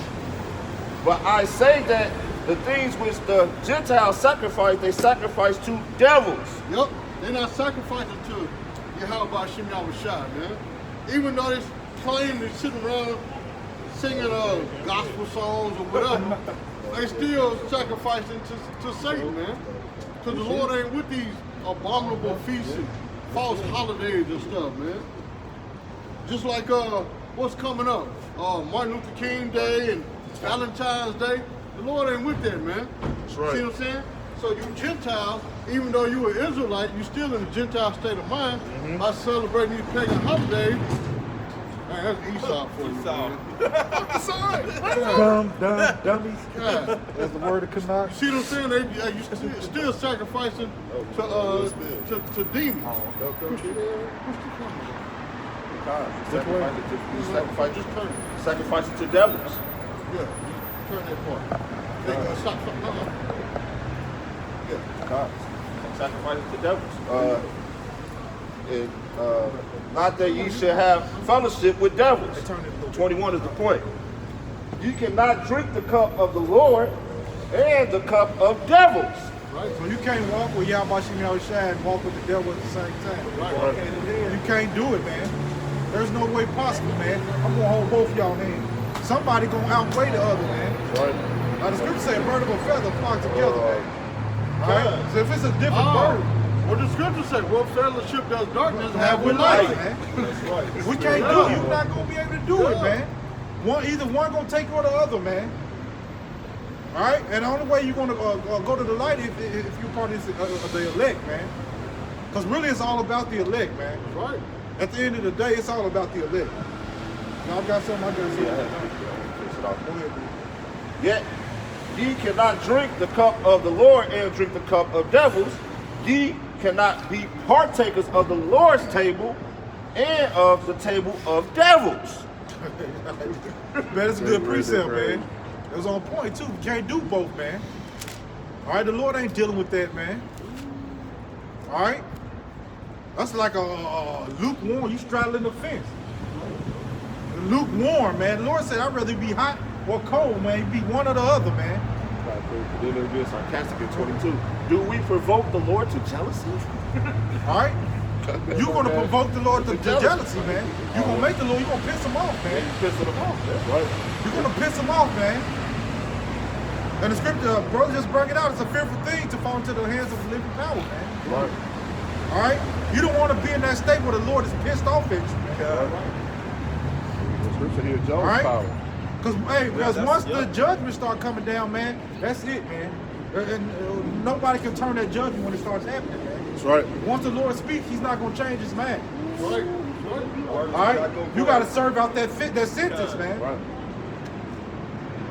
[SPEAKER 5] But I say that the things which the Gentiles sacrifice, they sacrifice to devils.
[SPEAKER 3] Yep, they're not sacrificing to Yahweh Shem Yahushua, man. Even though they claim they're sitting around singing gospel songs or whatever, they still sacrificing to Satan, man. Because the Lord ain't with these abominable feasts and false holidays and stuff, man. Just like what's coming up, Martin Luther King Day and Valentine's Day. The Lord ain't with that, man.
[SPEAKER 1] That's right.
[SPEAKER 3] See what I'm saying? So you Gentiles, even though you were Israelite, you still in a Gentile state of mind by celebrating these pagan holidays. Man, that's Esau for you, man.
[SPEAKER 2] Dumb dummies.
[SPEAKER 3] Yeah.
[SPEAKER 2] That's the word of Canuck.
[SPEAKER 3] See what I'm saying? You still sacrificing to demons.
[SPEAKER 5] Sacrifice it to devils.
[SPEAKER 3] Yeah, turn that part. Stop. Yeah.
[SPEAKER 5] Sacrifice it to devils. Not that ye should have fellowship with devils. 21 is the point. You cannot drink the cup of the Lord and the cup of devils.
[SPEAKER 2] Right. So you can't walk with Yahweh Shem Yahushua and walk with the devil at the same time.
[SPEAKER 3] Right.
[SPEAKER 2] You can't do it, man. There's no way possible, man. I'm gonna hold both of y'all hands. Somebody gonna outweigh the other, man.
[SPEAKER 1] Right.
[SPEAKER 2] Now the scripture say a bird of a feather flock together, man. Okay? So if it's a different bird,
[SPEAKER 3] What the scripture say? What fellowship does darkness
[SPEAKER 2] have
[SPEAKER 3] have
[SPEAKER 2] with
[SPEAKER 3] with
[SPEAKER 2] light,
[SPEAKER 3] light?
[SPEAKER 2] man. We can't do it. You're not gonna be able to do it, man. Either one gonna take or the other, man. All right, and the only way you're gonna go to the light if you're part of the elect, man. Because really, it's all about the elect, man.
[SPEAKER 3] Right.
[SPEAKER 2] At the end of the day, it's all about the elect. Y'all got something? I got something. Go ahead, bro.
[SPEAKER 5] Yet ye cannot drink the cup of the Lord and drink the cup of devils. Ye cannot be partakers of the Lord's table and of the table of devils.
[SPEAKER 2] Man, that's a good precept, man. It was on point too. You can't do both, man. All right, the Lord ain't dealing with that, man. All right, that's like a lukewarm. You straddling the fence. Lukewarm, man. The Lord said, "I'd rather be hot or cold, man. You be one or the other, man."
[SPEAKER 5] Then they're being sarcastic in 22. Do we provoke the Lord to jealousy?
[SPEAKER 2] All right. You're going to provoke the Lord to jealousy, man. You're going to make the Lord, you're going to piss him off, man.
[SPEAKER 1] You pissing them off, that's right.
[SPEAKER 2] You're going to piss him off, man. And the scripture, brother, just bring it out. It's a fearful thing to fall into the hands of the living power, man.
[SPEAKER 1] Right.
[SPEAKER 2] All right? You don't want to be in that state where the Lord is pissed off at you, man.
[SPEAKER 1] The scripture here, Joe's
[SPEAKER 2] All right?
[SPEAKER 1] power.
[SPEAKER 2] Because once the judgment start coming down, man, that's it, man. And nobody can turn that judgment when it starts happening, man.
[SPEAKER 1] That's right.
[SPEAKER 2] Once the Lord speaks, he's not going to change his mind.
[SPEAKER 3] Right.
[SPEAKER 2] All right? You got to serve out that sentence, man.
[SPEAKER 1] Right.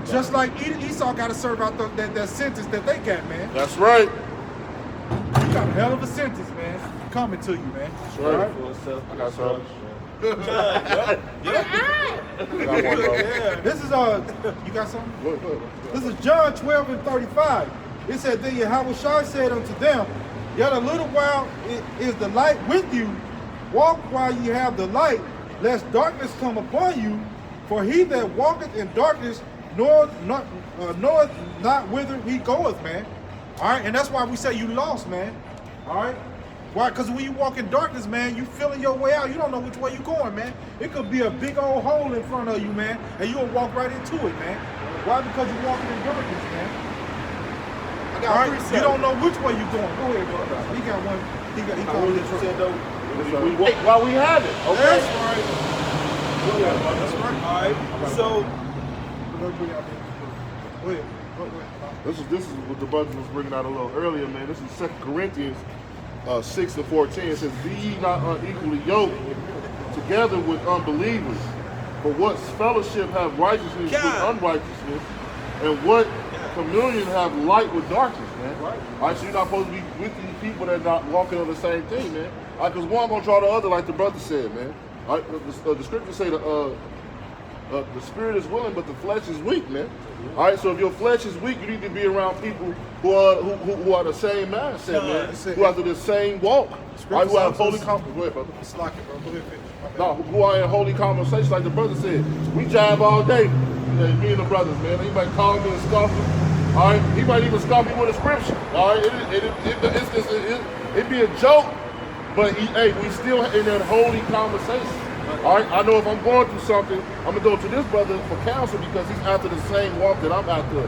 [SPEAKER 2] Just like Esau got to serve out that sentence that they got, man.
[SPEAKER 1] That's right.
[SPEAKER 2] You got a hell of a sentence, man, coming to you, man.
[SPEAKER 1] That's right. I got some.
[SPEAKER 2] This is you got something?
[SPEAKER 1] Look.
[SPEAKER 2] This is John 12:35. It said, then Yahweh said unto them, yet a little while is the light with you. Walk while ye have the light, lest darkness come upon you. For he that walketh in darkness knoweth not whither he goeth, man. All right, and that's why we say you lost, man. All right. Why? Because when you walk in darkness, man, you feeling your way out. You don't know which way you're going, man. It could be a big old hole in front of you, man, and you'll walk right into it, man. Why? Because you're walking in darkness, man. All right? You don't know which way you're going. Go ahead, bro. He got one. He called this right.
[SPEAKER 1] We walk while we have it. Okay.
[SPEAKER 2] That's right. That's right.
[SPEAKER 4] All right. So
[SPEAKER 2] Go ahead.
[SPEAKER 1] This is what the brother was bringing out a little earlier, man. This is 2 Corinthians 6:14. It says, be ye not unequally yoked together with unbelievers. For what fellowship have righteousness with unrighteousness? And what communion have light with darkness, man? Right. All right, so you're not supposed to be with these people that are not walking on the same thing, man. All right, because one gonna draw the other, like the brother said, man. All right, the scripture say the spirit is willing, but the flesh is weak, man. All right, so if your flesh is weak, you need to be around people who are the same mindset, man. Who have the same walk. All right, who have holy conversation. Go ahead, brother.
[SPEAKER 2] It's like it, bro. Go ahead, finish.
[SPEAKER 1] No, who are in holy conversation, like the brother said. We jive all day, me and the brothers, man. He might call me and scoff me. All right, he might even scoff me with a scripture. All right, it'd be a joke, but we still in that holy conversation. All right, I know if I'm going through something, I'm gonna go to this brother for counsel because he's after the same walk that I'm after.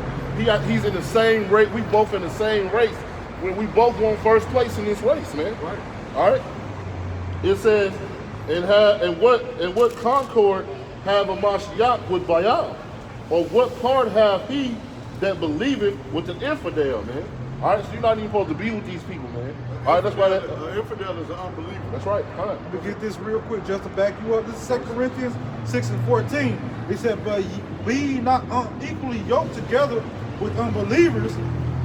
[SPEAKER 1] He's in the same race. We both in the same race. When we both want first place in this race, man.
[SPEAKER 2] Right.
[SPEAKER 1] All right. It says, and what concord have a Mashiach with Baal, or what part have he that believeth with an infidel, man? All right, so you're not even supposed to be with these people, man. All right, that's why that
[SPEAKER 3] infidel is an unbeliever.
[SPEAKER 1] That's right. All right.
[SPEAKER 2] Let me get this real quick just to back you up. This is 2 Corinthians 6:14. It said, but be ye not unequally yoked together with unbelievers,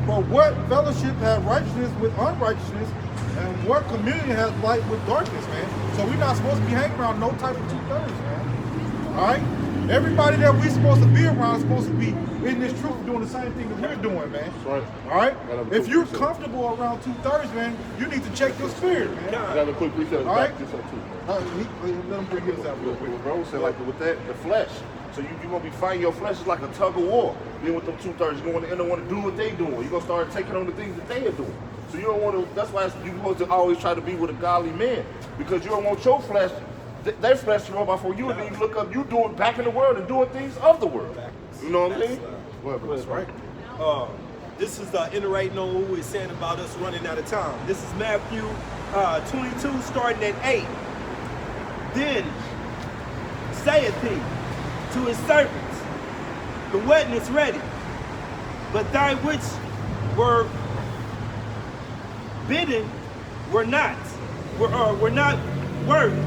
[SPEAKER 2] for what fellowship have righteousness with unrighteousness, and what communion has light with darkness, man? So we're not supposed to be hanging around no type of 2/3, man. All right? Everybody that we're supposed to be around is supposed to be in this truth doing the same thing that we're doing, man.
[SPEAKER 1] That's right.
[SPEAKER 2] All right? If you're comfortable around 2/3, man, you need to check your spirit, man.
[SPEAKER 1] I got a quick reset.
[SPEAKER 2] All right.
[SPEAKER 1] This up too.
[SPEAKER 2] Let him bring his out real quick.
[SPEAKER 5] What bro said, like with that, the flesh. So you're gonna be fighting your flesh. It's like a tug of war. Then with them 2/3, you're gonna want to do what they doing. You're gonna start taking on the things that they are doing. So you don't want to. That's why you're supposed to always try to be with a godly man, because you don't want your flesh, their flesh to run by for you, and then you look up, you doing back in the world and doing things of the world. You know what I mean?
[SPEAKER 2] That's right.
[SPEAKER 4] this is iterating on what we're saying about us running out of time. This is Matthew 22, starting at 8. Then saith he to his servants, the wedding is ready, but they which were bidden were not worthy.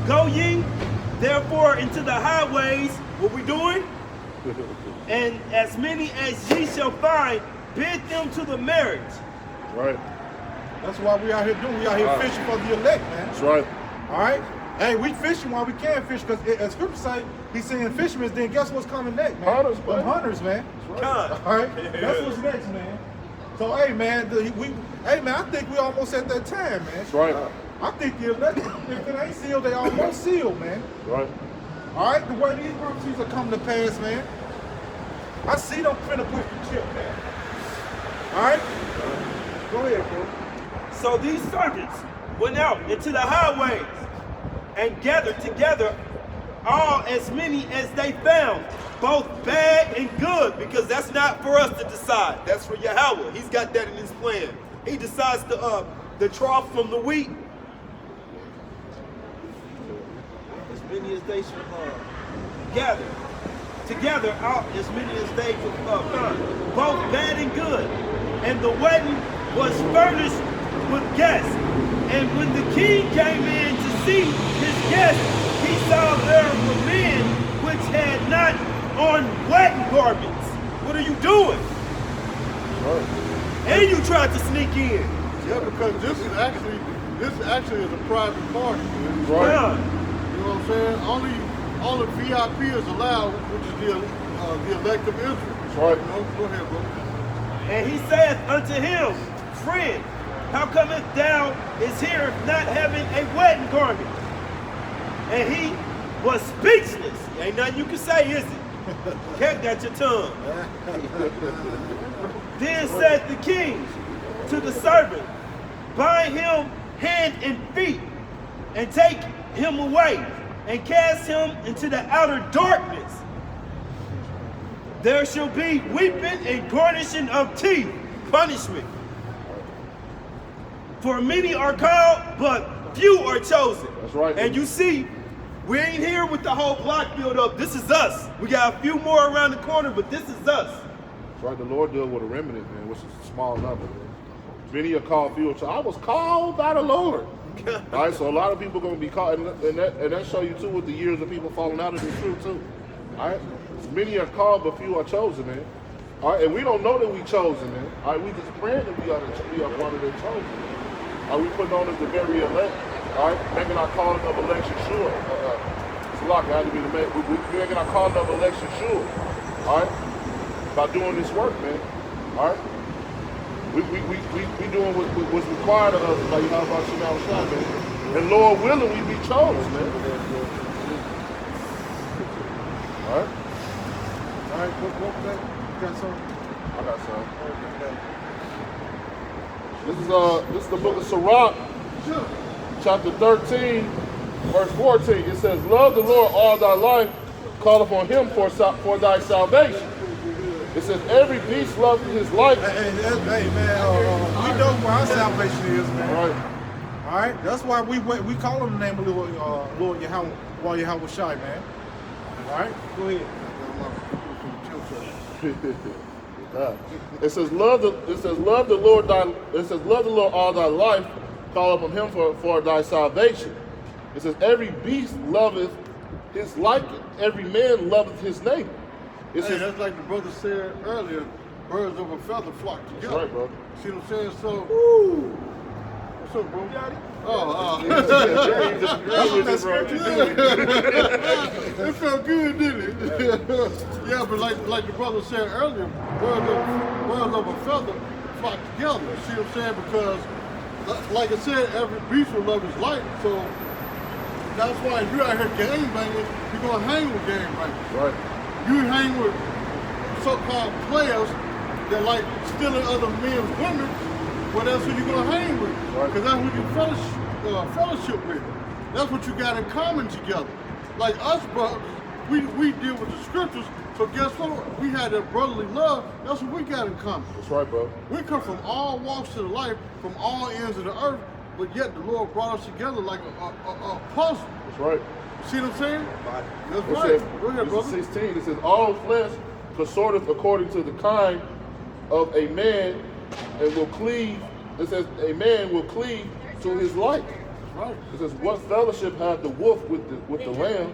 [SPEAKER 4] Go ye therefore into the highways, what we doing? And as many as ye shall find, bid them to the marriage.
[SPEAKER 1] Right.
[SPEAKER 2] That's why we out here doing. We out here fishing for the elect, man.
[SPEAKER 1] That's right.
[SPEAKER 2] All right. Hey, we fishing while we can fish, because as Scripture say, he's saying fishermen. Then guess what's coming next, man?
[SPEAKER 1] Hunters,
[SPEAKER 2] Them
[SPEAKER 1] buddy.
[SPEAKER 2] hunters, man.
[SPEAKER 1] That's right.
[SPEAKER 2] All right. That's what's next, man. So hey, man, I think we almost at that time, man.
[SPEAKER 1] That's right.
[SPEAKER 2] I think the elect, if it ain't sealed, they almost sealed, man.
[SPEAKER 1] Right.
[SPEAKER 2] All right. The way these prophecies are coming to pass, man. I see them finna push the chip, man. All right. Go ahead, bro.
[SPEAKER 4] So these servants went out into the highways and gathered together all as many as they found, both bad and good, because that's not for us to decide. That's for Yahweh. He's got that in his plan. He decides the trough from the wheat. As many as they should gather together, out as many as they could find, both bad and good. And the wedding was furnished with guests. And when the king came in to see his guests, he saw there were men which had not on wedding garments. What are you doing?
[SPEAKER 3] Right.
[SPEAKER 4] And you tried to sneak in.
[SPEAKER 3] Yeah, because this actually is a private party. Man.
[SPEAKER 1] Right.
[SPEAKER 4] Yeah.
[SPEAKER 3] You know what I'm saying? Only VIP is allowed, which is the elect of Israel.
[SPEAKER 1] That's right.
[SPEAKER 3] You know? Go ahead, bro.
[SPEAKER 4] And he saith unto him, Friend, how cometh thou is here not having a wedding garment? And he was speechless. Ain't nothing you can say, is it? Kept at your tongue. Then said the king to the servant, Bind him hand and feet, and take him away, and cast him into the outer darkness. There shall be weeping and garnishing of teeth, punishment. For many are called, but few are chosen.
[SPEAKER 1] That's right.
[SPEAKER 4] And you see, we ain't here with the whole block build up. This is us. We got a few more around the corner, but this is us.
[SPEAKER 1] That's right. The Lord deals with a remnant, man, which is a small number, man. Many are called, few are chosen. I was called by the Lord. All right, so a lot of people are going to be called, and that show you too with the years of people falling out of the truth too. All right, many are called, but few are chosen, man. All right, and we don't know that we chosen, man. All right, we just praying that we are part of the chosen. All right, we putting on as the very elect. All right, making our calling of election sure. It's lucky I had to be the man. We making our calling of election sure. All right, by doing this work, man. All right. We doing what's required of us, like how about you now, man. And Lord willing, we be chosen, man. All right.
[SPEAKER 2] All right, what was that? You got something?
[SPEAKER 1] I got some. This is the book of Sirach, chapter 13, verse 14. It says, Love the Lord all thy life, call upon him for thy salvation. It says, every beast loves his life.
[SPEAKER 2] Hey, man, we know where our salvation is, man.
[SPEAKER 1] All right.
[SPEAKER 2] All right, that's why we call him the name of Lord Yahweh Shai, man. All right, go ahead.
[SPEAKER 1] It says, love the Lord all thy life, call upon him for thy salvation. It says, every beast loveth his liking, every man loveth his neighbor. It says,
[SPEAKER 3] That's like the brother said earlier, birds of a feather flock together.
[SPEAKER 1] That's right, bro.
[SPEAKER 3] See what I'm saying? So, what's up, bro? It felt good, didn't it? Yeah, but like the brother said earlier, birds of a feather flock together. See what I'm saying? Because, like I said, every beast will love his life. So that's why if you're out here game banging, you're gonna hang with game bangers.
[SPEAKER 1] Right.
[SPEAKER 3] You hang with so-called players that like stealing other men's women. What else are you gonna hang with? Because that's who you fellowship with. That's what you got in common together. Like us brothers, we deal with the scriptures. So guess what? We had that brotherly love. That's what we got in common.
[SPEAKER 1] That's right, bro.
[SPEAKER 3] We come from all walks of the life, from all ends of the earth, but yet the Lord brought us together like a puzzle.
[SPEAKER 1] That's right.
[SPEAKER 3] See what I'm saying? That's
[SPEAKER 1] It
[SPEAKER 3] right.
[SPEAKER 1] says,
[SPEAKER 3] Go ahead,
[SPEAKER 1] this is
[SPEAKER 3] brother.
[SPEAKER 1] 16. It says, all flesh consorteth according to the kind of a man, and will cleave. It says, a man will cleave to his like.
[SPEAKER 3] Right.
[SPEAKER 1] It says, what fellowship hath the wolf with the lamb,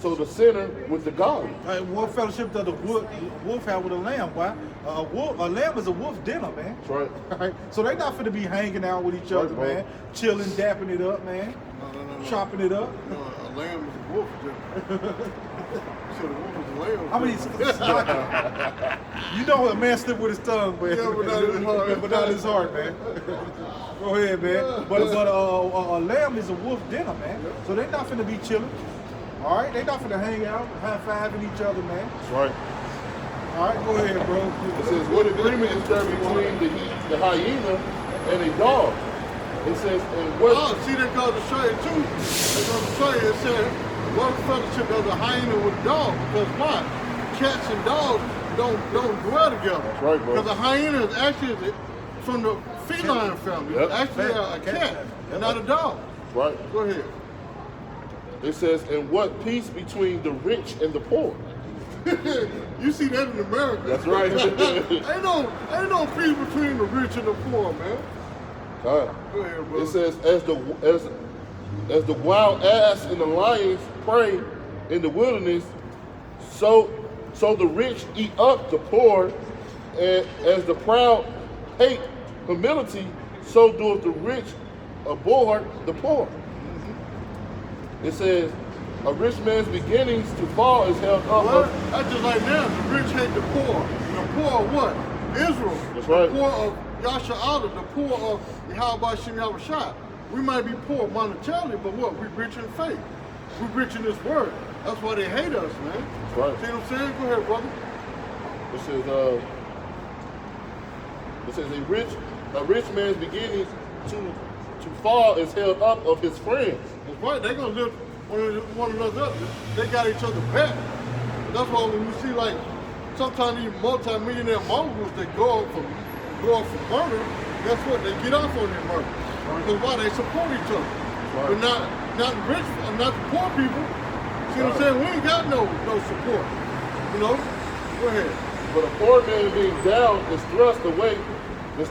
[SPEAKER 1] so the sinner with the godly.
[SPEAKER 2] What fellowship does the wolf have with a lamb? Why? A lamb is a wolf dinner, man.
[SPEAKER 1] That's right.
[SPEAKER 2] Right? So they not finna be hanging out with each other,
[SPEAKER 1] Right, bro.
[SPEAKER 2] man. Chilling, dapping it up, man.
[SPEAKER 3] No.
[SPEAKER 2] Chopping it up.
[SPEAKER 3] No, a lamb is a wolf. So the wolf is a lamb.
[SPEAKER 2] I mean, it's like, you know a man slip with his tongue, man.
[SPEAKER 3] Yeah, but not his heart.
[SPEAKER 2] But not his heart, man. Go ahead, man.
[SPEAKER 3] Yeah.
[SPEAKER 2] But a lamb is a wolf dinner, man. So they not finna be chilling. All right, they not finna hang out, high-fiving each other, man.
[SPEAKER 1] That's right.
[SPEAKER 2] All right, go ahead, bro.
[SPEAKER 1] It says, what agreement is there between the hyena and a dog? It says, and what?
[SPEAKER 3] Oh, see, that goes to show you too. That goes to show you, it said, what fellowship does a hyena with a dog? Because why? Cats and dogs don't dwell together.
[SPEAKER 1] That's right, bro.
[SPEAKER 3] Because a hyena is actually from the feline family.
[SPEAKER 1] Yep.
[SPEAKER 3] It's actually a cat, not a dog.
[SPEAKER 1] Right.
[SPEAKER 3] Go ahead.
[SPEAKER 1] It says, and what peace between the rich and the poor?
[SPEAKER 3] You see that in America.
[SPEAKER 1] That's right.
[SPEAKER 3] ain't no peace between the rich and the poor, man.
[SPEAKER 1] All right.
[SPEAKER 3] Go ahead, bro.
[SPEAKER 1] It says, as the wild ass and the lions prey in the wilderness, so the rich eat up the poor, and as the proud hate humility, so doeth the rich abhor the poor. It says, a rich man's beginnings to fall is held up.
[SPEAKER 3] Well, that's just like now. The rich hate the poor. The poor of what? Israel.
[SPEAKER 1] That's right.
[SPEAKER 3] The poor of Yasha'Allah. The poor of Yahweh Shem Yahushua. We might be poor monetarily, but what? We're rich in faith. We're rich in this word. That's why they hate us, man.
[SPEAKER 1] That's right.
[SPEAKER 3] See what I'm saying? Go ahead, brother.
[SPEAKER 1] It says a rich man's beginning to fall is held up of his friends.
[SPEAKER 3] That's right. They're going to live one another up. They got each other back. That's why when you see, like, sometimes these multi-millionaire moguls that go up for murder, guess what? They get off on their murder. Because why? They support each other.
[SPEAKER 1] Right.
[SPEAKER 3] But not the rich, not the poor people. See what I'm saying? We ain't got no support. You know? Go ahead.
[SPEAKER 1] But a poor man being down is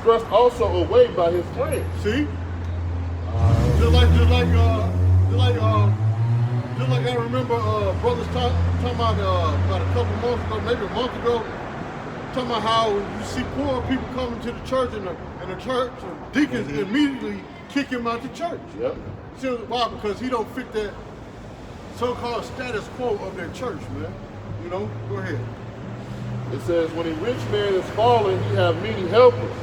[SPEAKER 1] thrust also away by his friends.
[SPEAKER 3] See? Just like I remember brothers talking about a couple months ago, maybe a month ago, talking about how you see poor people coming to the church and the church deacons immediately kick him out the church.
[SPEAKER 1] Yep.
[SPEAKER 3] See why? Because he don't fit that so-called status quo of their church, man. You know? Go ahead.
[SPEAKER 1] It says, when a rich man is fallen, he have many helpers.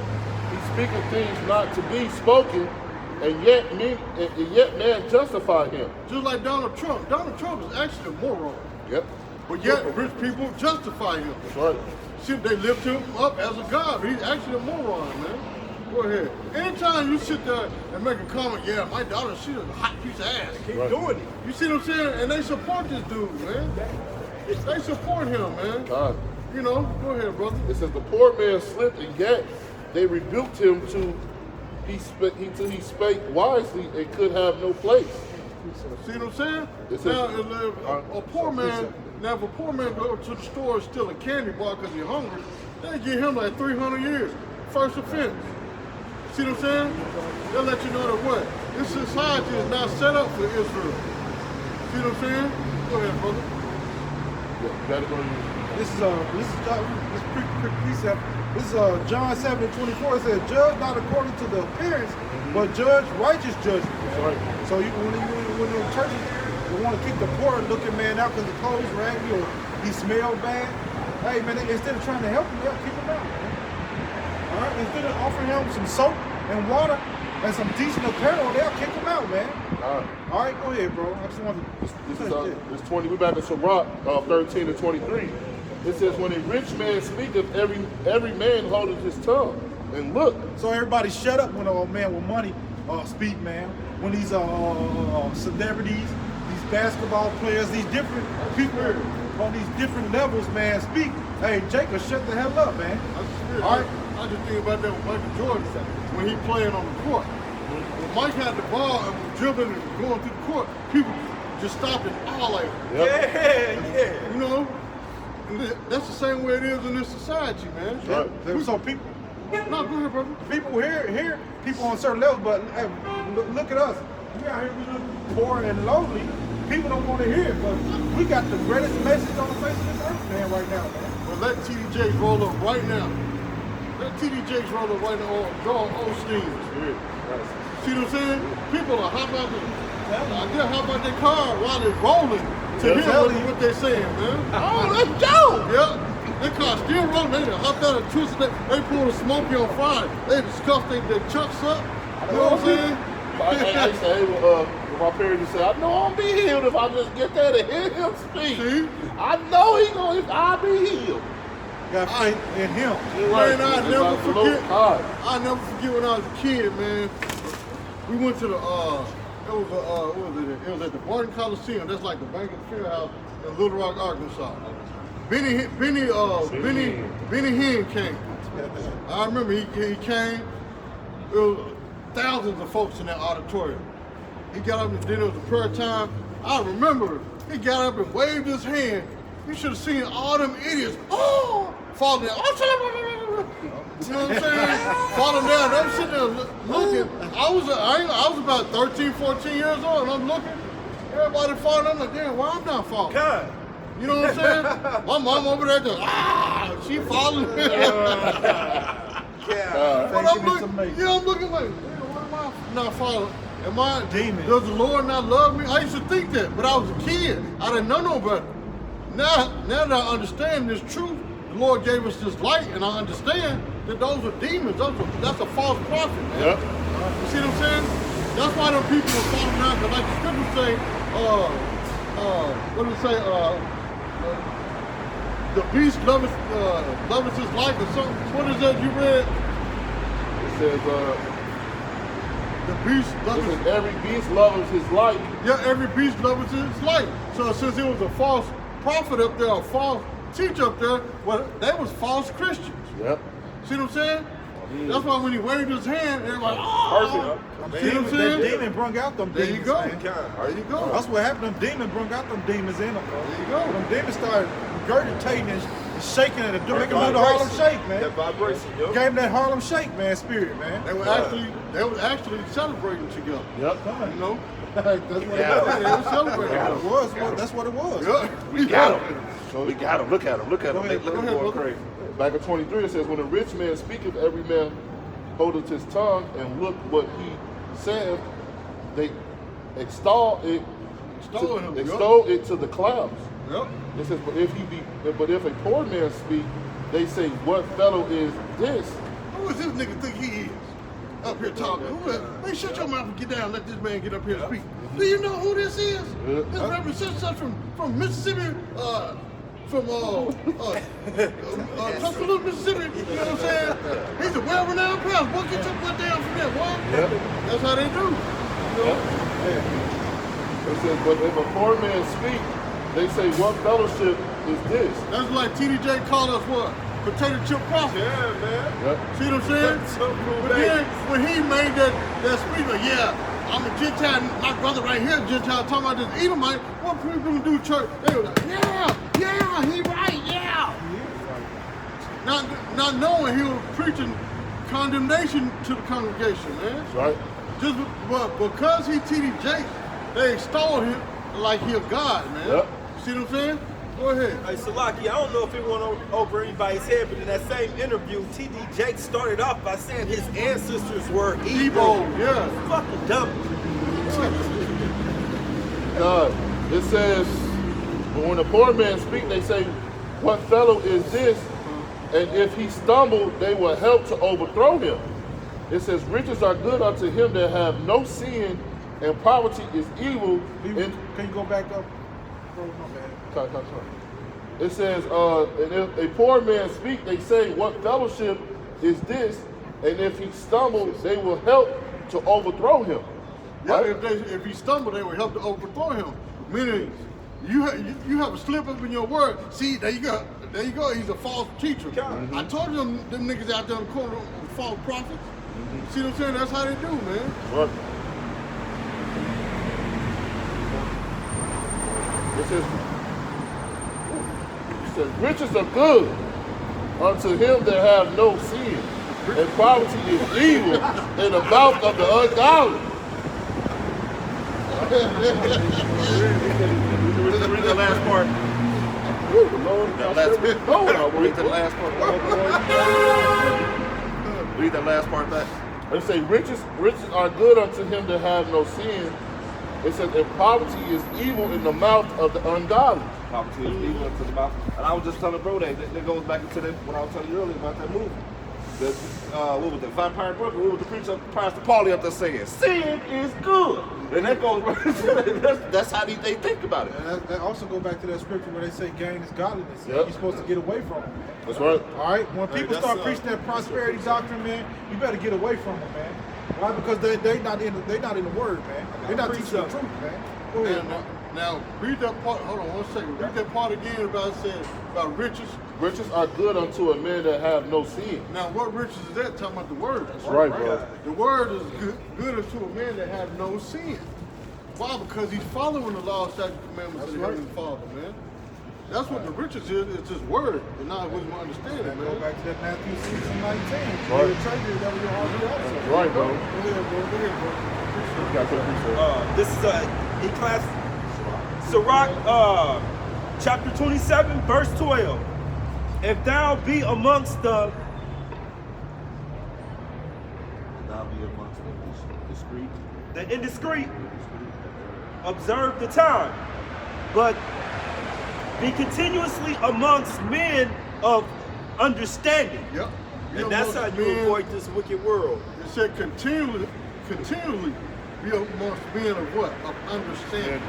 [SPEAKER 1] He speaketh things not to be spoken, and yet man justify him.
[SPEAKER 3] Just like Donald Trump. Donald Trump is actually a moron.
[SPEAKER 1] Yep.
[SPEAKER 3] But yet rich people justify him.
[SPEAKER 1] That's right.
[SPEAKER 3] See, they lift him up as a god. He's actually a moron, man. Go ahead. Anytime you sit there and make a comment, yeah, my daughter, she's a hot piece of ass. Keep doing it. You see what I'm saying? And they support this dude, man. They support him, man.
[SPEAKER 1] God.
[SPEAKER 3] You know, go ahead, brother.
[SPEAKER 1] It says the poor man slipped, and yet they rebuked him till he spake wisely and could have no place.
[SPEAKER 3] See what I'm saying?
[SPEAKER 1] It says,
[SPEAKER 3] Now, if a poor man, if a poor man go to the store and steal a candy bar because he's hungry, they give him like 300 years. First offense. See what I'm saying? They'll let you know that what? This society is not set up for Israel. See what I'm saying? Go ahead, brother.
[SPEAKER 1] Yeah, you gotta go to
[SPEAKER 2] This is precept. This is John 7:24. It says, "Judge not according to the appearance, but judge righteous judgment."
[SPEAKER 1] That's right.
[SPEAKER 2] So when the churches want to kick the poor looking man out because the clothes raggedy or he smelled bad, hey man, instead of trying to help him, they'll kick him out. Man. All right, instead of offering him some soap and water and some decent apparel, they'll kick him out, man. All right, go ahead, bro. I just wanted to.
[SPEAKER 1] This 20. We back to Sirach 13 and 23. It says, when a rich man speaketh, every man holdeth his tongue. And look.
[SPEAKER 2] So everybody shut up when a man with money speak, man. When these celebrities, these basketball players, these different people on these different levels, man, speak. Hey, Jacob, shut the hell up, man.
[SPEAKER 3] All right. I just think about that with Michael Jordan when he playing on the court. When Mike had the ball and was dribbling and going through the court, people just stopped and all like,
[SPEAKER 2] Yeah.
[SPEAKER 3] you know? And that's the same way it is in this society, man.
[SPEAKER 1] Right.
[SPEAKER 2] So people,
[SPEAKER 3] No, go ahead, brother.
[SPEAKER 2] people here, people on certain levels, but hey, look at us. We out here, we look poor and lonely. People don't want to hear it, but we got the greatest message on the face of this earth, man, right now, man.
[SPEAKER 3] Well, let TD Jakes roll up right now. Let TD Jakes roll up right now or draw Osteen. See what I'm saying? People are hop out they'll hop out their car while they're rolling to hear what they're saying, man.
[SPEAKER 1] Oh, let's go!
[SPEAKER 3] Yeah. Their car still rolling. They done hopped out and twisted it. They pulled a Smokey on fire. They just scuffed their chucks up. You know what I'm saying?
[SPEAKER 1] I say, my parents just say, I know I'll be healed if I just get there to hear him speak.
[SPEAKER 3] See?
[SPEAKER 1] I know I'll be healed.
[SPEAKER 2] Got faith in him.
[SPEAKER 3] Man, I never
[SPEAKER 1] It's like the Lord
[SPEAKER 3] forget.
[SPEAKER 1] God.
[SPEAKER 3] I never forget when I was a kid, man. we went to the what was it? It was at the Barton Coliseum. That's like the Bank of the Field House in Little Rock, Arkansas. Benny Hinn came. I remember he came. There was thousands of folks in that auditorium. He got up and then it was a prayer time. I remember he got up and waved his hand. You should have seen all them idiots. Oh, falling down. You know what I'm saying? Falling down. They were sitting there looking. I was about 13, 14 years old, and I'm looking. Everybody falling. I'm like, damn, why I'm not falling?
[SPEAKER 4] God.
[SPEAKER 3] You know what I'm saying? My mom over there just, she falling. But I'm looking like, damn, why am I not falling? Am I
[SPEAKER 2] Demon.
[SPEAKER 3] Does the Lord not love me? I used to think that, but I was a kid. I didn't know no better. Now that I understand this truth, the Lord gave us this light, and I understand that those are demons. That's a false prophet, man.
[SPEAKER 1] Yep.
[SPEAKER 3] You see what I'm saying? That's why them people are falling down, because like the scriptures say, what do it say? The beast loveth his life or something. What is that you read?
[SPEAKER 1] It says,
[SPEAKER 3] The beast loveth
[SPEAKER 1] every beast loves his life.
[SPEAKER 3] Yeah, every beast loveth his life. So since it was a false prophet up there, a false teacher up there, well, they was false Christians.
[SPEAKER 1] Yep.
[SPEAKER 3] See what I'm saying? That's why when he waved his hand, everybody, oh! See what I'm
[SPEAKER 2] That
[SPEAKER 3] saying?
[SPEAKER 2] demon brung out them
[SPEAKER 3] There
[SPEAKER 2] demons,
[SPEAKER 3] you go.
[SPEAKER 2] man.
[SPEAKER 3] There you go.
[SPEAKER 2] That's what happened. Them demons brung out them demons in them, bro.
[SPEAKER 3] There you go.
[SPEAKER 2] Them demons started regurgitating and shaking and making them do the Harlem Shake, man.
[SPEAKER 5] That vibration, yo.
[SPEAKER 2] Gave them that Harlem Shake, man, spirit, man.
[SPEAKER 3] They were actually celebrating together.
[SPEAKER 1] Yep.
[SPEAKER 3] You know? That's what it was. They were celebrating together.
[SPEAKER 2] That's what it was.
[SPEAKER 3] Yeah.
[SPEAKER 1] We got him. We got him. Look at him. Look at him.
[SPEAKER 2] Go ahead,
[SPEAKER 1] Look at
[SPEAKER 3] go
[SPEAKER 1] him
[SPEAKER 3] ahead,
[SPEAKER 1] going crazy. Back in 23, it says, when a rich man speaketh, every man holdeth his tongue, and look what he saith, they extol it to the clouds.
[SPEAKER 3] Yep.
[SPEAKER 1] It says, but if a poor man speak, they say, what fellow is this?
[SPEAKER 3] Who does this nigga think he is? Up here talking. Man, shut your mouth and get down. Let this man get up here and speak. Do you know who this is?
[SPEAKER 1] Yeah.
[SPEAKER 3] This represents us from Mississippi, Tuscaloosa, Mississippi. You know what I'm saying? He's a well-renowned pastor. Boy, get your butt down from there, boy.
[SPEAKER 1] Yep.
[SPEAKER 3] That's how they do. You know?
[SPEAKER 1] It says, but if a poor man speak, they say, what fellowship is this?
[SPEAKER 3] That's like TDJ called us what? Potato chip prophet.
[SPEAKER 5] Yeah, man.
[SPEAKER 1] Yep.
[SPEAKER 3] See what I'm saying?
[SPEAKER 5] So cool,
[SPEAKER 3] But then when he made that speech, like, yeah, I'm a Gentile, my brother right here, Gentile, talking about this Edomite, what people gonna do church? They were like, yeah, he right, yeah. Not knowing he was preaching condemnation to the congregation, man.
[SPEAKER 1] That's right.
[SPEAKER 3] But because he TD Jakes, they extolled him like he a god, man.
[SPEAKER 1] Yep.
[SPEAKER 3] See what I'm saying? Go ahead.
[SPEAKER 4] Hey, Salaki, I don't know if it went over anybody's head, but in that same interview, T.D. Jakes started off by saying his ancestors were evil.
[SPEAKER 3] Yeah.
[SPEAKER 4] Fucking dumb.
[SPEAKER 1] It says, but when a poor man speak, they say, what fellow is this? And if he stumble, they will help to overthrow him. It says, riches are good unto him that have no sin, and poverty is evil.
[SPEAKER 2] Can you go back up? Oh, my bad.
[SPEAKER 1] It says, and if a poor man speak, they say, what fellowship is this? And if he stumbles, they will help to overthrow him.
[SPEAKER 3] Yeah,
[SPEAKER 1] Right?
[SPEAKER 3] if he stumbled, they would help to overthrow him. Meaning, you have a slip up in your word. See, there you go. He's a false teacher. I told you them niggas out there in the corner are false prophets. See what I'm saying? That's how they do, man.
[SPEAKER 1] Right. It says, riches are good unto him that have no sin, and poverty is evil in the mouth of the ungodly.
[SPEAKER 5] Read the last part. That last part. Read the last part. Read the last part back.
[SPEAKER 1] They say riches are good unto him that have no sin. It says, and poverty is evil in the mouth of the ungodly.
[SPEAKER 5] Poverty is evil into the mouth. And I was just telling bro that goes back into that when I was telling you earlier about that movie. That what was it, Vampire Brooklyn? What was the preacher, Pastor Paulie up there saying, sin is good. And that goes right into that's how they think about it.
[SPEAKER 2] And that also go back to that scripture where they say gain is godliness.
[SPEAKER 1] Yep.
[SPEAKER 2] You're supposed to get away from it.
[SPEAKER 1] That's right.
[SPEAKER 2] All right? When people
[SPEAKER 5] that's
[SPEAKER 2] start preaching that prosperity doctrine, man, you better get away from it, man. Why? Because they not in the word, man. They're not teaching the truth, man. Go ahead, man.
[SPEAKER 3] Now, read that part. Hold on 1 second. Read that part again about riches.
[SPEAKER 1] Riches are good unto a man that have no sin.
[SPEAKER 3] Now, what riches is that? Talking about the word.
[SPEAKER 1] That's right, bro.
[SPEAKER 3] The word is good unto a man that have no sin. Why? Because he's following the law, statutes, commandments of the Heavenly Father, man. That's what the riches is. It's His word, and not what you understand it,
[SPEAKER 2] Go
[SPEAKER 3] man.
[SPEAKER 2] back to that Matthew 6 and 19.
[SPEAKER 1] Right.
[SPEAKER 2] The treasure that we already also.
[SPEAKER 1] That's right, bro.
[SPEAKER 2] Go ahead, bro. Go ahead, bro.
[SPEAKER 1] You got to appreciate it.
[SPEAKER 4] This is in class, Sirach, chapter 27, verse 12. If thou be amongst the
[SPEAKER 5] Thou be amongst the discreet.
[SPEAKER 4] indiscreet, observe the time, but be continuously amongst men of understanding.
[SPEAKER 3] Yep.
[SPEAKER 4] And that's how you avoid this wicked world.
[SPEAKER 3] It said continually be amongst men of what? Of understanding.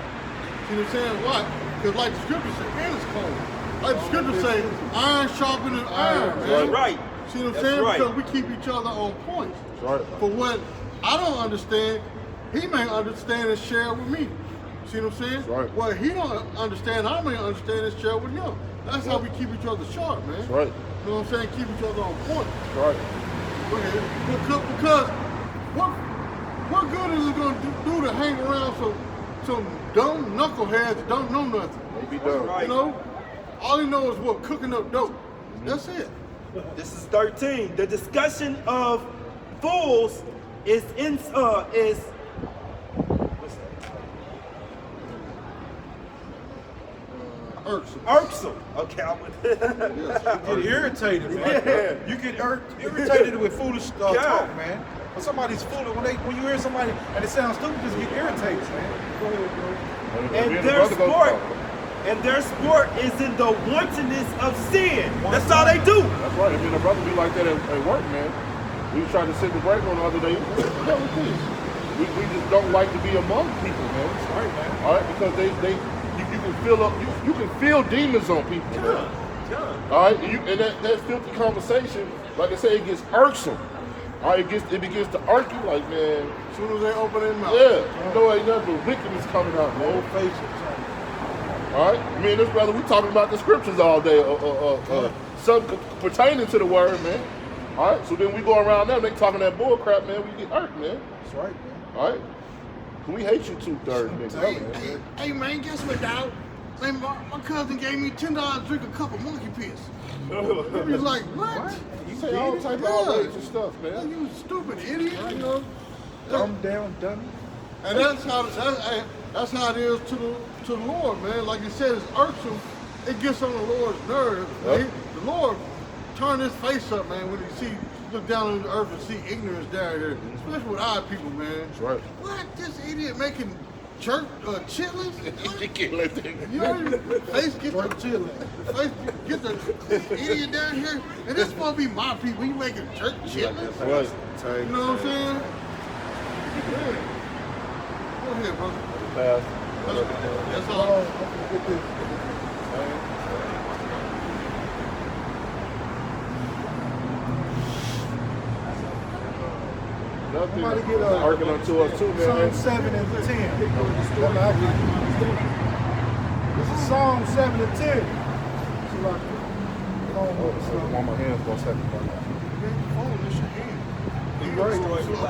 [SPEAKER 3] See what I'm saying? Why? Because like the scripture says, man is cold. Like the scripture say, iron sharpening iron, man.
[SPEAKER 4] That's right.
[SPEAKER 3] See what I'm
[SPEAKER 4] That's
[SPEAKER 3] saying?
[SPEAKER 4] right.
[SPEAKER 3] Because we keep each other on point.
[SPEAKER 1] That's right.
[SPEAKER 3] For what I don't understand, he may understand and share with me. See what I'm saying?
[SPEAKER 1] That's right.
[SPEAKER 3] What he don't understand, I may understand and share with him. That's how we keep each other sharp, man.
[SPEAKER 1] That's right.
[SPEAKER 3] You know what I'm saying? Keep each other on point.
[SPEAKER 1] That's right.
[SPEAKER 3] Go ahead. Because what good is it going to do to hang around some dumb knuckleheads that don't know nothing?
[SPEAKER 1] They be done.
[SPEAKER 4] Right.
[SPEAKER 3] You know? All he knows is what? Cooking up dope. That's it.
[SPEAKER 4] This is 13. The discussion of fools is
[SPEAKER 3] Irksome.
[SPEAKER 4] irksome. Okay, I went.
[SPEAKER 2] Get irritated, man. You get irritated with foolish talk, man. When somebody's foolish, when you hear somebody and it sounds stupid, just get irritated, man. Go ahead, bro.
[SPEAKER 4] And their sport is in the wantonness of sin. That's all they do.
[SPEAKER 1] That's right. I mean, the brother be like that at work, man. We tried to sit the break on the other day. We just don't like to be among people, man.
[SPEAKER 2] That's right, man.
[SPEAKER 1] All right, because you can feel demons on people, man. All right, and that filthy conversation, like I say, it gets irksome. All right, it begins to irk you, like, man.
[SPEAKER 3] As soon as they open their mouth.
[SPEAKER 1] Yeah, you know, ain't nothing but wickedness coming out, man.
[SPEAKER 2] Old faces.
[SPEAKER 1] All right, me and this brother, we talking about the scriptures all day, something pertaining to the word, man. All right, so then we go around them, they talking that bull crap, man. We get irked, man.
[SPEAKER 2] That's right, man.
[SPEAKER 1] All right, we hate you 2/3, nigga.
[SPEAKER 3] Hey, man, guess what, dog? Man, my cousin gave me $10 to drink a cup of monkey piss. He was like, what?
[SPEAKER 1] You say all type of outrageous stuff, man.
[SPEAKER 3] You stupid idiot, you know?
[SPEAKER 2] Dumb down, dummy.
[SPEAKER 3] And that's how it is to the Lord, man. Like you said, it's irksome. It gets on the Lord's nerves.
[SPEAKER 1] Yep.
[SPEAKER 3] The Lord turn his face up, man, when he look down on the earth and see ignorance down here, especially with our people, man.
[SPEAKER 1] That's right.
[SPEAKER 3] What? This idiot making church chitlins?
[SPEAKER 1] You can't let that.
[SPEAKER 3] You know, face get the face get the idiot down here, and this supposed to be my people. You making church chitlins?
[SPEAKER 1] That's right.
[SPEAKER 3] You know what I'm saying? Yeah. Go ahead, brother.
[SPEAKER 1] Pass.
[SPEAKER 3] That's all.
[SPEAKER 2] Somebody get
[SPEAKER 1] Arguing unto us too, man.
[SPEAKER 2] Psalm 7 and 10. This is Psalm 7 and 10.
[SPEAKER 1] On my hands for a second.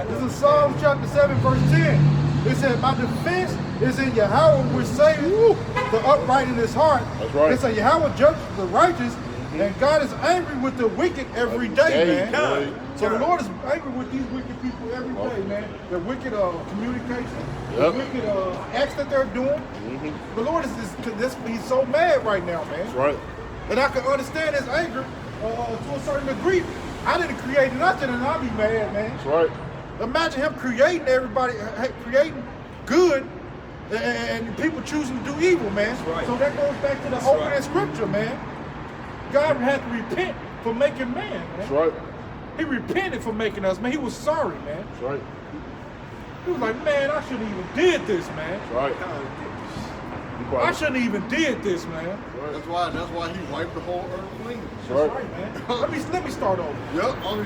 [SPEAKER 2] This is Psalm chapter 7, verse 10. It said, my defense is in Yahweh, which saveth the upright in his heart.
[SPEAKER 1] That's right.
[SPEAKER 2] It said, Yahweh judges the righteous, and God is angry with the wicked every day, man. So the Lord is angry with these wicked people every day, man. The wicked communication, the wicked acts that they're doing. The Lord he's so mad right now, man.
[SPEAKER 1] That's right.
[SPEAKER 2] And I can understand his anger to a certain degree. I didn't create nothing and I'll be mad, man.
[SPEAKER 1] That's right.
[SPEAKER 2] Imagine him creating everybody, creating good, and people choosing to do evil, man.
[SPEAKER 4] That's right.
[SPEAKER 2] So that goes back to the opening scripture, man. God had to repent for making man, man.
[SPEAKER 1] That's right.
[SPEAKER 2] He repented for making us, man. He was sorry, man.
[SPEAKER 1] That's right.
[SPEAKER 2] He was like, man, I shouldn't even did this, man.
[SPEAKER 1] That's right.
[SPEAKER 2] I shouldn't even did this, man.
[SPEAKER 3] That's why he wiped the whole earth clean.
[SPEAKER 2] That's right, man. Let me start over.
[SPEAKER 3] Yep, only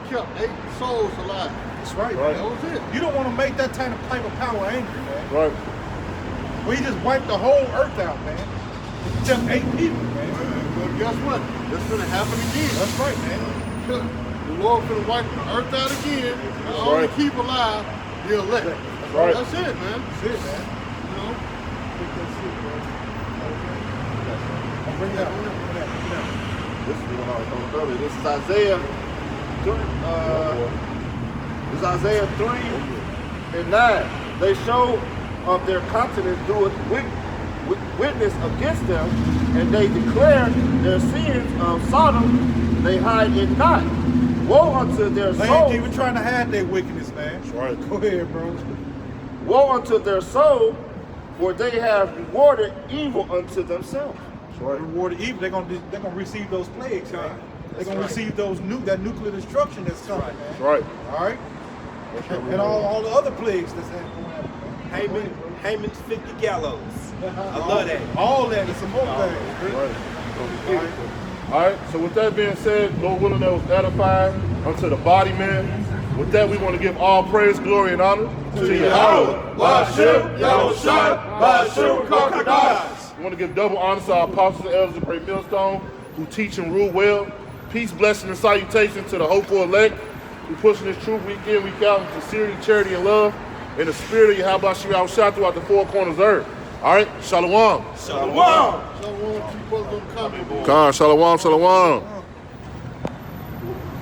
[SPEAKER 3] kept 8 souls alive.
[SPEAKER 2] That's right,
[SPEAKER 1] Right.
[SPEAKER 3] That
[SPEAKER 2] man.
[SPEAKER 3] was it.
[SPEAKER 2] You don't want to make that type of power angry, man.
[SPEAKER 1] Right.
[SPEAKER 2] Well, he just wiped the whole earth out, man. Just 8 people, man.
[SPEAKER 3] But guess what? It's gonna happen again.
[SPEAKER 2] That's right, man.
[SPEAKER 3] The Lord gonna wipe the earth out again and only
[SPEAKER 1] right.
[SPEAKER 3] keep alive the elect.
[SPEAKER 1] That's right.
[SPEAKER 3] That's it, man.
[SPEAKER 2] That's it, man.
[SPEAKER 3] You know?
[SPEAKER 2] Bring it out.
[SPEAKER 5] This is what I was talking about earlier. This is Isaiah. This is Isaiah 3:9. They show of their countenance doeth witness against them, and they declare their sins of Sodom. They hide it not. Woe unto their
[SPEAKER 2] They ain't
[SPEAKER 5] soul.
[SPEAKER 2] even trying to hide their wickedness, man.
[SPEAKER 1] That's right.
[SPEAKER 2] Go ahead, bro.
[SPEAKER 5] Woe unto their soul, for they have rewarded evil unto themselves.
[SPEAKER 1] That's right.
[SPEAKER 2] Rewarded evil. They're gonna receive those plagues, man. They're gonna receive that nuclear destruction that's coming, man.
[SPEAKER 1] That's right.
[SPEAKER 2] All right. And all the other plagues that's happening.
[SPEAKER 4] Haman's 50 gallows. I love that.
[SPEAKER 2] All that and some more things.
[SPEAKER 1] Right. All right, so with that being said, Lord willing, that was edifying unto the body, man. With that, we want to give all praise, glory, and honor to Yahweh. We want to give double honor to our apostles and elders of Great Millstone who teach and rule well. Peace, blessing, and salutation to the hopeful elect who pushing this truth week in, week out in sincerity, charity, and love in the spirit of Yahweh Shirah shot throughout the 4 corners of earth. All right, shalom.
[SPEAKER 4] Shalom.
[SPEAKER 3] Shalom, keep us on the comment board.
[SPEAKER 1] Khan, shalom, shalom.